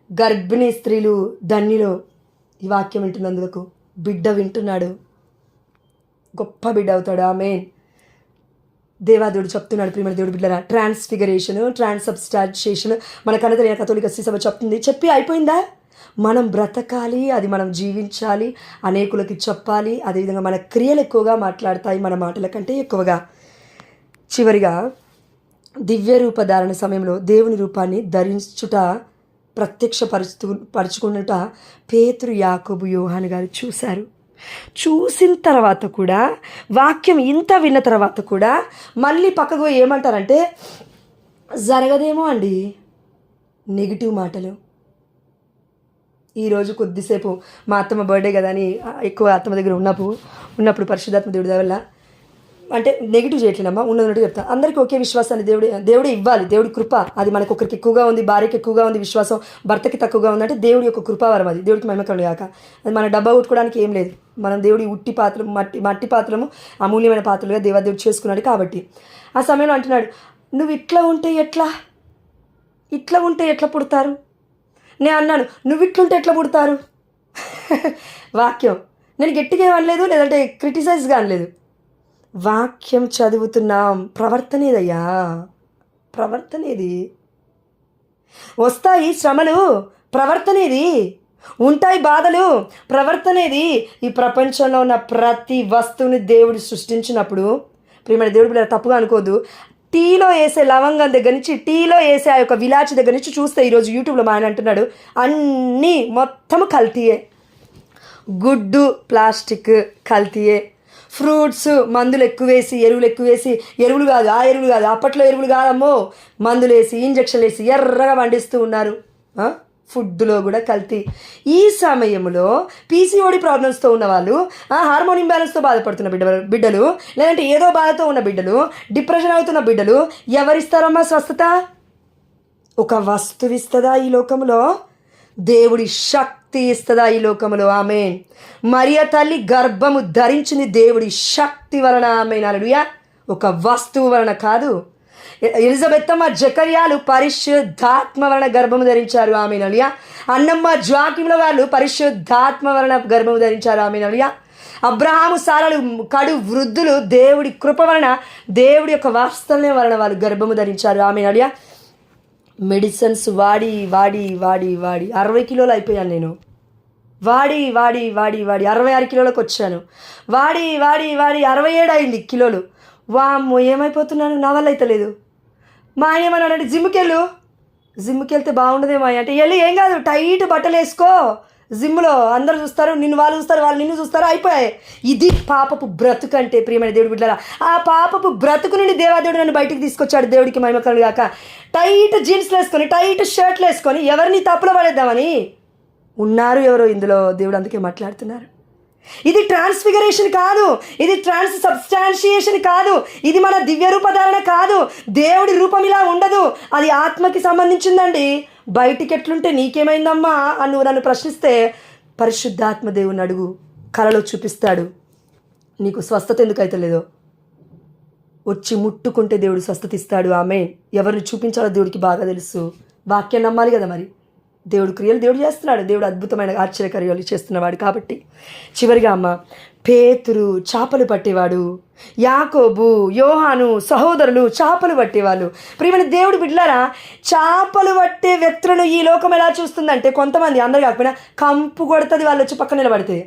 గర్భిణీ స్త్రీలు ధన్యులు. ఈ వాక్యం వింటున్నందుకు. బిడ్డ వింటున్నాడు, గొప్ప బిడ్డ అవుతాడు. ఆమేన్. దేవాదేవుడు చెప్తున్నాడు. ప్రియమైన దేవుడు బిడ్డలారా, ట్రాన్స్ఫిగరేషన్, ట్రాన్స్సబ్స్టాన్షియేషన్ మన కన్నతనైన కథోలిక శిశువు చెప్తుంది. చెప్పి అయిపోయిందా? మనం బ్రతకాలి, అది మనం జీవించాలి, అనేకులకి చెప్పాలి. అదేవిధంగా మన క్రియలు ఎక్కువగా మాట్లాడతాయి మన మాటల కంటే ఎక్కువగా. చివరిగా దివ్య రూపధారణ సమయంలో దేవుని రూపాన్ని ధరించుట పరుచుకున్నట పేతురు, యాకోబు, యోహాను గారు చూశారు. చూసిన తర్వాత కూడా, వాక్యం ఇంత విన్న తర్వాత కూడా మళ్ళీ పక్కకు ఏమంటారంటే, జరగదేమో అండి నెగిటివ్ మాటలు. ఈరోజు కొద్దిసేపు మా అత్తమ్మ బర్త్డే కదా అని ఎక్కువ అత్తమ్మ దగ్గర ఉన్నప్పుడు పరిశుద్ధాత్మ దేవుడి వల్ల అంటే నెగిటివ్ చేయట్లేనమ్మా, ఉన్నట్టు చెప్తాను. అందరికీ ఒకే విశ్వాసాన్ని దేవుడే ఇవ్వాలి. దేవుడి కృప అది మనకు ఒకరికి ఎక్కువగా ఉంది, భార్యకి ఎక్కువగా ఉంది విశ్వాసం, భర్తకి తక్కువగా ఉందంటే దేవుడి యొక్క కృపావరం, అది దేవుడికి మహిమకరం కాక. అది మన డబ్బా కొట్టుకోవడానికి ఏం లేదు. మనం దేవుడి ఉట్టి పాత్రలు, మట్టి పాత్రము అమూల్యమైన పాత్రలుగా దేవాదేవుడు చేసుకున్నాడు. కాబట్టి ఆ సమయంలో అంటున్నాడు, నువ్వు ఇట్లా ఉంటే ఎట్లా పుడతారు? నేను అన్నాను, నువ్వు ఇట్లుంటే ఎట్లా పుడతారు? వాక్యం నేను గట్టిగా అనలేదు, లేదంటే క్రిటిసైజ్గా అనలేదు. వాక్యం చదువుతున్నాం, ప్రవర్తనేదయ్యా, ప్రవర్తనేది. వస్తాయి శ్రమలు, ప్రవర్తనేది. ఉంటాయి బాధలు, ప్రవర్తనేది. ఈ ప్రపంచంలో ఉన్న ప్రతి వస్తువుని దేవుడు సృష్టించినప్పుడు, ప్రియమైన దేవుడి పిల్లలు తప్పుగా అనుకోదు, టీలో వేసే లవంగం దగ్గర నుంచి, టీలో వేసే ఆ యొక్క విలాచి దగ్గర నుంచి చూస్తే, ఈరోజు యూట్యూబ్లో మా ఆయన అంటున్నాడు, అన్నీ మొత్తం కల్తీయే. గుడ్డు ప్లాస్టిక్ కల్తీయే. ఫ్రూట్స్ మందులు ఎక్కువేసి, ఎరువులు కాదు, అప్పట్లో ఎరువులు కాదమ్మో, మందులు వేసి, ఇంజక్షన్లు వేసి ఎర్రగా పండిస్తూ ఉన్నారు. ఫుడ్లో కూడా కల్తీ. ఈ సమయంలో పీసీఓడి ప్రాబ్లమ్స్తో ఉన్న వాళ్ళు, హార్మోన్ ఇంబ్యాలెన్స్తో బాధపడుతున్న బిడ్డలు, లేదంటే ఏదో బాధతో ఉన్న బిడ్డలు, డిప్రెషన్ అవుతున్న బిడ్డలు ఎవరిస్తారమ్మా స్వస్థత? ఒక వస్తువు ఇస్తుందా ఈ లోకంలో? దేవుడి శక్తి ఇస్తుందా ఈ లోకంలో? ఆమేన్. మరియ తల్లి గర్భము ధరించింది దేవుడి శక్తి వలన. ఆమేన్. హల్లెలూయా. ఒక వస్తువు వలన కాదు. ఎలిజబెత్తమ్మ, జకర్యాలు పరిశుద్ధాత్మ వలన గర్భము ధరించారు. ఆమేన్. హల్లెలూయా. అన్నమ్మ, జ్వాకిముల వాళ్ళు పరిశుద్ధాత్మ వలన గర్భము ధరించారు. ఆమేన్. హల్లెలూయా. అబ్రహాము, సారాలు కడు వృద్ధులు దేవుడి కృప వలన, దేవుడి యొక్క వాత్సల్యం వలన వాళ్ళు గర్భము ధరించారు. ఆమేన్. హల్లెలూయా. మెడిసిన్స్ వాడి 60 కిలోలు అయిపోయాను నేను. వాడి 66 కిలోలకు వచ్చాను. వాడి 67 అయింది కిలోలు. వామ్మో ఏమైపోతున్నాను, నా వల్ల అయితే లేదు. మా ఆయన ఏమన్నాడంటే, జిమ్కి వెళ్తే బాగుండదేమో అంటే, వెళ్ళి ఏం కాదు, టైట్ బట్టలు వేసుకో, జిమ్లో అందరూ చూస్తారు, వాళ్ళు చూస్తారు, వాళ్ళు నిన్ను చూస్తారు, అయిపోయాయి. ఇది పాపపు బ్రతుకు అంటే. ప్రియమైన దేవుడి బిడ్డలారా, ఆ పాపపు బ్రతుకు నుండి దేవాదేవుడు నన్ను బయటికి తీసుకొచ్చాడు. దేవుడికి మహిమ కలుగును గాక. టైట్ జీన్స్లు వేసుకొని, టైట్ షర్ట్లు వేసుకొని ఎవరిని తప్పులో పడేద్దామని ఉన్నారు ఎవరో ఇందులో. దేవుడు అందుకే మాట్లాడుతున్నారు. ఇది ట్రాన్స్ఫిగరేషన్ కాదు, ఇది సబ్స్టాన్షియేషన్ కాదు, ఇది మన దివ్య రూపధారణ కాదు. దేవుడి రూపం ఇలా ఉండదు, అది ఆత్మకి సంబంధించిందండి. బయటికి ఎట్లుంటే నీకేమైందమ్మా అని నువ్వు నన్ను ప్రశ్నిస్తే, పరిశుద్ధాత్మ దేవుని అడుగు, కలలో చూపిస్తాడు. నీకు స్వస్థత ఎందుకు అయితే లేదో వచ్చి ముట్టుకుంటే దేవుడు స్వస్థత ఇస్తాడు. ఆమేన్. ఎవరిని చూపించాలో దేవుడికి బాగా తెలుసు. వాక్యం నమ్మాలి కదా మరి. దేవుడు క్రియలు దేవుడు చేస్తున్నాడు. దేవుడు అద్భుతమైన ఆశ్చర్యకార్యాలు చేస్తున్నవాడు. కాబట్టి చివరిగా అమ్మ, పేతురు చేపలు పట్టేవాడు, యాకోబు, యోహాను సహోదరులు చేపలు పట్టేవాళ్ళు. ప్రియమైన దేవుడి బిడ్డలారా, చేపలు పట్టే వ్యక్తులను ఈ లోకం ఎలా చూస్తుందంటే, కొంతమంది, అందరు కాకపోయినా, కంపు కొడుతుంది వాళ్ళు వచ్చి పక్కన నిలబడితే.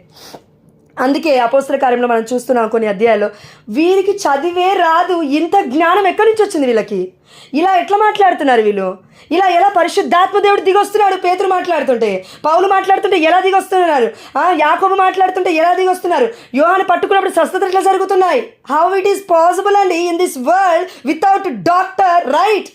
అందుకే అపోస్తల కార్యంలో మనం చూస్తున్నాం కొన్ని అధ్యాయాల్లో, వీరికి చదివే రాదు, ఇంత జ్ఞానం ఎక్కడి నుంచి వచ్చింది వీళ్ళకి? ఇలా ఎట్లా మాట్లాడుతున్నారు వీళ్ళు? ఇలా ఎలా పరిశుద్ధాత్మ దేవుడు దిగొస్తున్నాడు? పేతురు మాట్లాడుతుంటే, పౌలు మాట్లాడుతుంటే ఎలా దిగొస్తున్నారు? యాకోబు మాట్లాడుతుంటే ఎలా దిగొస్తున్నారు? యోహాను పట్టుకున్నప్పుడు స్వస్థతలు ఎట్లా జరుగుతున్నాయి? హౌ ఇట్ ఈస్ పాసిబుల్ అండి in this world without doctor, right?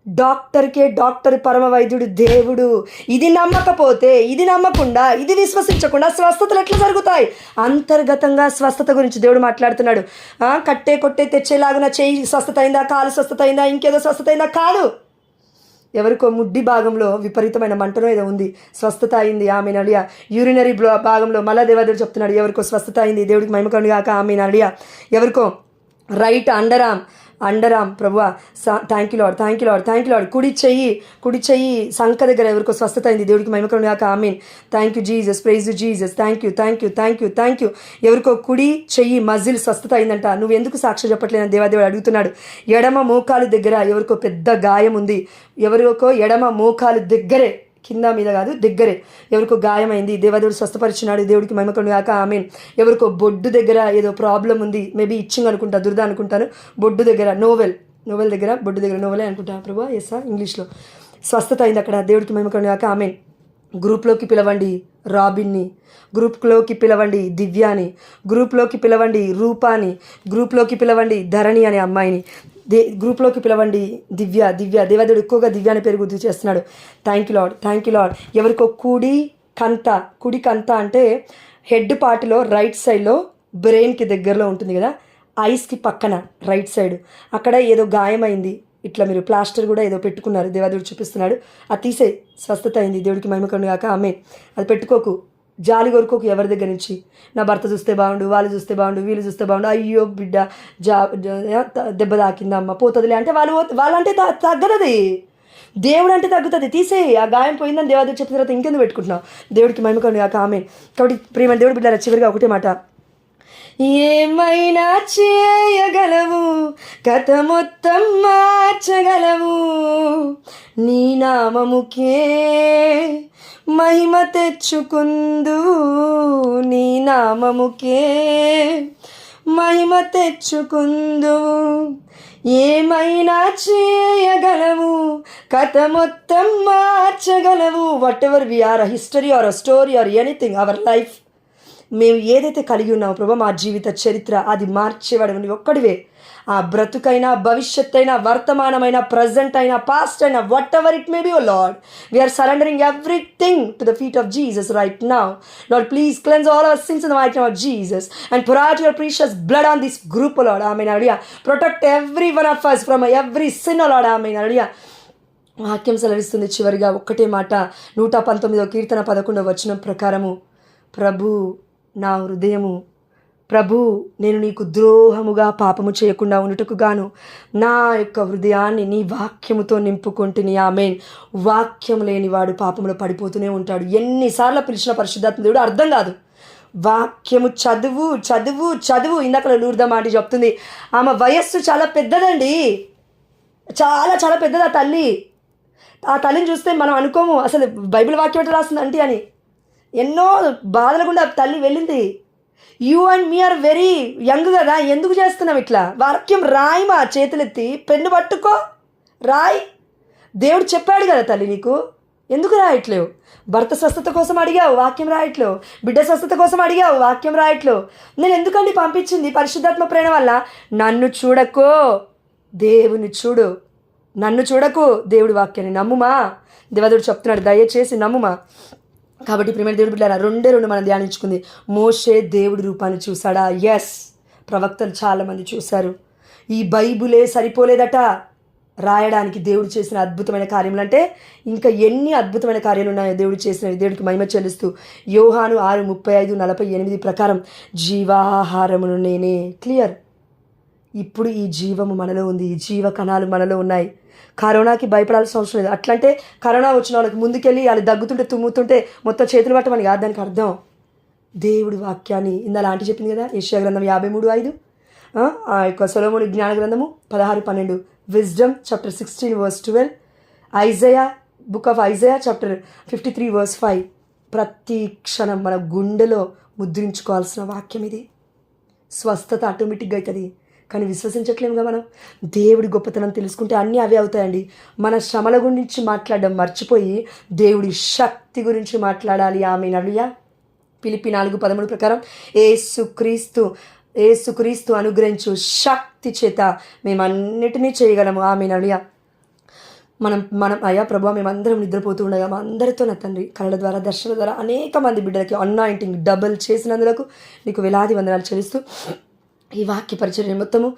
Doctor పరమ వైద్యుడు దేవుడు. ఇది నమ్మకపోతే, ఇది నమ్మకుండా, ఇది విశ్వసించకుండా స్వస్థతలు ఎట్లా జరుగుతాయి? అంతర్గతంగా స్వస్థత గురించి దేవుడు మాట్లాడుతున్నాడు. కట్టే కొట్టే తెచ్చేలాగున చేయి స్వస్థత అయిందా, కాలు స్వస్థత అయిందా, ఇంకేదో స్వస్థత అయిందా? కాదు. ఎవరికో ముడ్డి భాగంలో విపరీతమైన మంటనో ఏదో ఉంది, స్వస్థత అయింది. ఆమెన్. హల్లెలూయా. యూరినరీ భాగంలో మళ్ళా దేవాదేవుడు చెప్తున్నాడు, ఎవరికో స్వస్థత అయింది, దేవుడికి మహిమ కలుగును గాక. ఆమెన్. హల్లెలూయా. ఎవరికో రైట్ అండర్ ఆర్మ్ ప్రభువా, థ్యాంక్ యూ లార్డ్. కుడి చెయ్యి సంఖ దగ్గర ఎవరికో స్వస్థత అయింది, దేవుడికి మహిమ కలుగును గాక. Amen. Thank you Jesus, praise you Jesus, thank you. ఎవరికో కుడి చెయ్యి మజిల్ స్వస్థత అయిందంట. నువ్వు ఎందుకు సాక్ష్యం చెప్పట్లేదని దేవాదేవుడు అడుగుతున్నాడు. ఎడమ మోకాలు దగ్గర ఎవరికో పెద్ద గాయం ఉంది, ఎవరికో ఎడమ మోకాలు దగ్గరే, కింద మీద కాదు, దగ్గరే ఎవరికో గాయమైంది, దేవాదేవుడు స్వస్థపరిచినాడు, దేవుడికి మహిమ కలుగును గాక. ఆమేన్. ఎవరికో బొడ్డు దగ్గర ఏదో ప్రాబ్లం ఉంది, మేబీ ఇచ్చింగ్ అనుకుంటా, దురద అనుకుంటాను. బొడ్డు దగ్గర నోవెల్ దగ్గర, బొడ్డు దగ్గర నోవెలే అనుకుంటా ప్రభా, ఎస్సా ఇంగ్లీష్లో. స్వస్థత అయింది అక్కడ. దేవుడికి మహిమ కలుగును గాక. ఆమేన్. గ్రూప్లోకి పిలవండి రాబిన్ని, గ్రూప్లోకి పిలవండి దివ్యాని, గ్రూప్లోకి పిలవండి రూపాని, గ్రూప్లోకి పిలవండి ధరణి అనే అమ్మాయిని, గ్రూప్లోకి పిలవండి దివ్య. దేవదేవుడు ఎక్కువగా దివ్యాని పేరు గుర్తు చేస్తున్నాడు. Thank you lord. ఎవరికో కుడి కంత అంటే హెడ్ పార్ట్లో రైట్ సైడ్లో బ్రెయిన్కి దగ్గరలో ఉంటుంది కదా, ఐస్కి పక్కన రైట్ సైడ్, అక్కడ ఏదో గాయమైంది. ఇట్లా మీరు ప్లాస్టర్ కూడా ఏదో పెట్టుకున్నారు, దేవదేవుడు చూపిస్తున్నాడు. అది తీసే, స్వస్థత అయింది. దేవుడికి మహిమ కలుగును గాక. ఆమేన్. అది పెట్టుకోకు, జాలి కోరుకోకు ఎవరి దగ్గర నుంచి. నా భర్త చూస్తే బాగుండు, వాళ్ళు చూస్తే బాగుండు, వీళ్ళు చూస్తే బాగుండు, అయ్యో బిడ్డ దెబ్బ తాకిందమ్మ పోతుందిలే అంటే వాళ్ళంటే తగ్గదది. దేవుడు అంటే తగ్గుతుంది. తీసేయి, ఆ గాయం పోయిందని దేవదేవుడు చెప్పిన తర్వాత ఇంకెందుకు పెట్టుకుంటున్నావు. దేవుడికి మహిమ కలుగును గాక. ఆమేన్. కాబట్టి ప్రియమైన దేవుడు బిడ్డ చివరిగా ఒకటే మాట, ఏమైనా చేయగలవు, కథ మొత్తం మార్చగలవు, నీ నామముకే మహిమ తెచ్చుకుందు, నీ నామముకే మహిమ తెచ్చుకుందు. ఏమైనా చేయగలవు, కథ మొత్తం మార్చగలవు. Whatever we are, history or story or anything, our life, మేము ఏదైతే కలిగి ఉన్నామో ప్రభా, మా జీవిత చరిత్ర అది మార్చేవాడు నీ ఒక్కడివే. ఆ బ్రతుకైనా, భవిష్యత్ అయినా, వర్తమానమైన, ప్రజెంట్ అయినా, పాస్ట్ అయినా, whatever it may be, O Lord, we are surrendering everything to the feet of Jesus right now. Lord, please cleanse all our sins in the mighty name of Jesus and pour out your precious blood on this group, O Lord. Amen. Hallelujah. Protect every one of us from every sin, O Lord. Amen. Hallelujah. వాక్యం సెలవిస్తుంది చివరిగా ఒక్కటే మాట, 119వ కీర్తన 11వ వచనం ప్రకారము, ప్రభు నా హృదయము, ప్రభు నేను నీకు ద్రోహముగా పాపము చేయకుండా ఉండుటకు గాను నా యొక్క హృదయాన్ని నీ వాక్యముతో నింపుకుంటుని. ఆమేన్. వాక్యం లేనివాడు పాపములో పడిపోతూనే ఉంటాడు. ఎన్నిసార్లు పిలిచిన పరిశుద్ధాత్మ దేవుడు అర్థం కాదు. వాక్యము చదువు చదువు చదువు. ఇందాక లూర్దమాటి చెప్తుంది, ఆమె వయస్సు చాలా పెద్దదండి, చాలా చాలా పెద్దది ఆ తల్లి. ఆ తల్లిని చూస్తే మనం అనుకోము అసలు బైబిల్ వాక్యం ఎట్లా రాస్తుంది అంటే అని. ఎన్నో బాధలు గుండా తల్లి వెళ్ళింది. You and me are very young కదా, ఎందుకు చేస్తున్నావు ఇట్లా? వాక్యం రాయిమా, చేతులెత్తి పెన్ను పట్టుకో రాయి. దేవుడు చెప్పాడు కదా తల్లి నీకు, ఎందుకు రాయట్లేవు? భర్త స్వస్థత కోసం అడిగావు, వాక్యం రాయట్లేవు. బిడ్డ స్వస్థత కోసం అడిగావు, వాక్యం రాయట్లేవు. నేను ఎందుకండి పంపించింది? పరిశుద్ధాత్మ ప్రేరణ వల్ల. నన్ను చూడకో, దేవుని చూడు. నన్ను చూడకు, దేవుడి వాక్యాన్ని నమ్ముమా. దేవదేవుడు చెప్తున్నాడు, దయచేసి నమ్ముమా. కాబట్టి ప్రియమైన దేవుడు బిడ్డలారా, రెండే మనం ధ్యానించుకుంది. మోషే దేవుడి రూపాన్ని చూశాడా? ఎస్. ప్రవక్తలు చాలామంది చూశారు. ఈ బైబులే సరిపోలేదట రాయడానికి దేవుడు చేసిన అద్భుతమైన కార్యములు. అంటే ఇంకా ఎన్ని అద్భుతమైన కార్యాలు ఉన్నాయో దేవుడు చేసినవి. దేవుడికి మహిమ చెల్లిస్తూ యోహాను 6:35-48 ప్రకారం జీవాహారమును నేనే. క్లియర్. ఇప్పుడు ఈ జీవము మనలో ఉంది, ఈ జీవ కణాలు మనలో ఉన్నాయి. కరోనాకి భయపడాల్సిన అవసరం లేదు. అట్లంటే కరోనా వచ్చిన వాళ్ళకి ముందుకెళ్ళి వాళ్ళు దగ్గుతుంటే తుమ్ముతుంటే మొత్తం చేతులు పట్టమని కాదు దానికి అర్థం. దేవుడి వాక్యాన్ని ఇందాల ఆంటీ చెప్పింది కదా, యెషయా గ్రంథం 53:5, ఆ యొక్క సొలొమోను జ్ఞాన గ్రంథము 16:12, wisdom chapter 16:12, Isaiah book of Isaiah chapter 53:5. ప్రతి క్షణం మన గుండెలో ముద్రించుకోవాల్సిన వాక్యం ఇది. స్వస్థత ఆటోమేటిక్గా అవుతుంది. కానీ విశ్వసించట్లేముగా మనం. దేవుడి గొప్పతనం తెలుసుకుంటే అన్నీ అవే అవుతాయండి. మన శ్రమల గురించి మాట్లాడడం మర్చిపోయి దేవుడి శక్తి గురించి మాట్లాడాలి. ఆమేన్. హల్లెలూయా. ఫిలిప్పీ 4:13 ప్రకారం యేసుక్రీస్తు అనుగ్రహించు శక్తి చేత మేమన్నిటినీ చేయగలము. ఆమేన్. హల్లెలూయా. మనం అయ్యా ప్రభా, మేమందరం నిద్రపోతూ ఉండగా మా అందరితో నా తండ్రి కళల ద్వారా, దర్శనాల ద్వారా అనేక మంది బిడ్డలకి అనాయింటింగ్ డబుల్ చేసినందులకు నీకు వేలాది వందనాలు చెల్లిస్తూ ఈ వాక్య పరిచర్య మొత్తము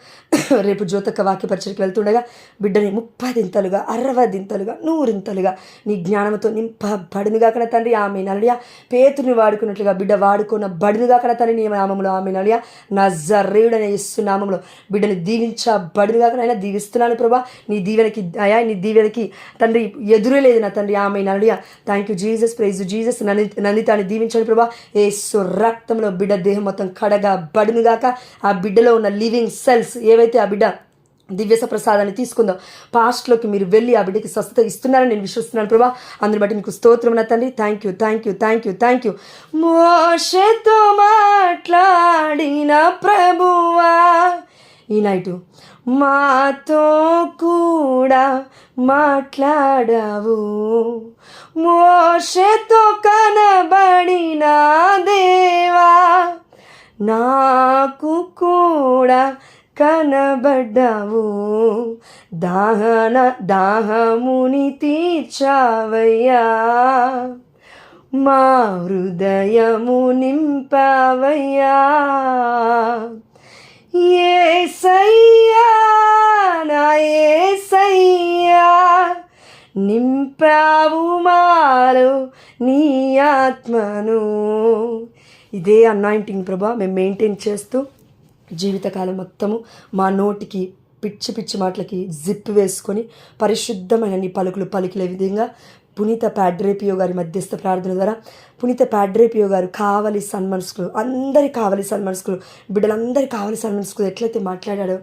రేపు జ్యోతక్క వాక్య పరిచర్యకి వెళ్తుండగా బిడ్డని 30 దింతలుగా 60 దింతలుగా 100 దింతలుగా నీ జ్ఞానంతో నింపబడునుగా కన తండ్రి. ఆమేన్. హల్లెలూయా. పేతురుని వాడుకున్నట్లుగా బిడ్డ వాడుకున్న బడునుగా కన తండ్రి నీ నామములో. ఆమేన్. హల్లెలూయా. నజరేయుడైన యేసు నామములో బిడ్డని దీవించబడునుగా కనైనా దీవిస్తున్నాను ప్రభా. నీ దీవెనకి తండ్రి ఎదురే లేదు నా తండ్రి. Amen. Hallelujah. Thank you Jesus. Praise Jesus. నందితాన్ని దీవించండి ప్రభా. యేసు రక్తంలో బిడ్డ దేహం మొత్తం కడగా బడునుగాక. ఆ బిడ్డలో ఉన్న లివింగ్ సెల్స్ ఏవైతే ఆ బిడ్డ దివ్యస ప్రసాదాన్ని తీసుకుందో పాస్ట్లోకి మీరు వెళ్ళి ఆ బిడ్డకి స్వస్థత ఇస్తున్నారని నేను విశ్వసిస్తున్నాను ప్రభా. అందుని బట్టి నీకు స్తోత్రం నా తండ్రి. Thank you. మోషేతో మాట్లాడిన ప్రభువా, ఈ నైటు మాతో కూడా మాట్లాడావు. మోషేతో కనబడిన దేవా, నాకు కూడా కనబడ్డావు. దాహముని తీర్చావయ్యా, మా హృదయము నింపావయ్యా. యేసయ్యా, నా యేసయ్యా, నింపావు మాలో నీ ఆత్మను. ఇదే అనాయింటింగ్ ప్రభా మేము మెయింటైన్ చేస్తూ జీవితకాలం మొత్తము మా నోటికి పిచ్చి పిచ్చి మాటలకి జిప్ వేసుకొని పరిశుద్ధమైన నీ పలుకులు పలికిలే విధంగా పునీత పాడ్రేపియో గారి మధ్యస్థ ప్రార్థన ద్వారా పునీత పాడ్రేపియో గారు కావలి సన్మనస్కులు, అందరి కావలి సన్మనస్కులు, బిడ్డలందరి కావలి సన్మనస్కులు ఎట్లయితే మాట్లాడాడో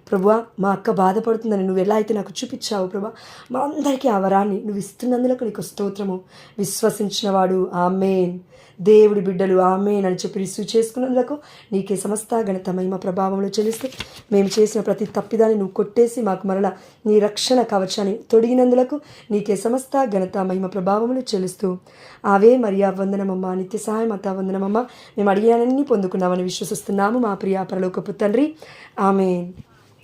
ప్రభువా, మా అక్క బాధపడుతుందని నువ్వు ఎలా అయితే నాకు చూపించావు ప్రభా, మా అందరికీ ఆ వరాన్ని నువ్వు ఇస్తున్నందులకు నీకు స్తోత్రము. విశ్వసించిన వాడు ఆమేన్, దేవుడి బిడ్డలు ఆమేన్ అని చెప్పి రిసీవ్ చేసుకున్నందుకు నీకే సమస్త ఘనత మహిమ ప్రభావంలో చెల్లిస్తూ మేము చేసిన ప్రతి తప్పిదాన్ని నువ్వు కొట్టేసి మాకు మరలా నీ రక్షణ కవచాన్ని తొడిగినందులకు నీకే సమస్త ఘనత మహిమ ప్రభావములు చెల్లిస్తూ ఆవే మరియా వందనమమ్మ, నిత్య సహాయం అత్త వందనమమ్మ, మేము అడిగానన్నీ పొందుకున్నామని విశ్వసిస్తున్నాము మా ప్రియ పరలోకపు తండ్రి ఆమేన్.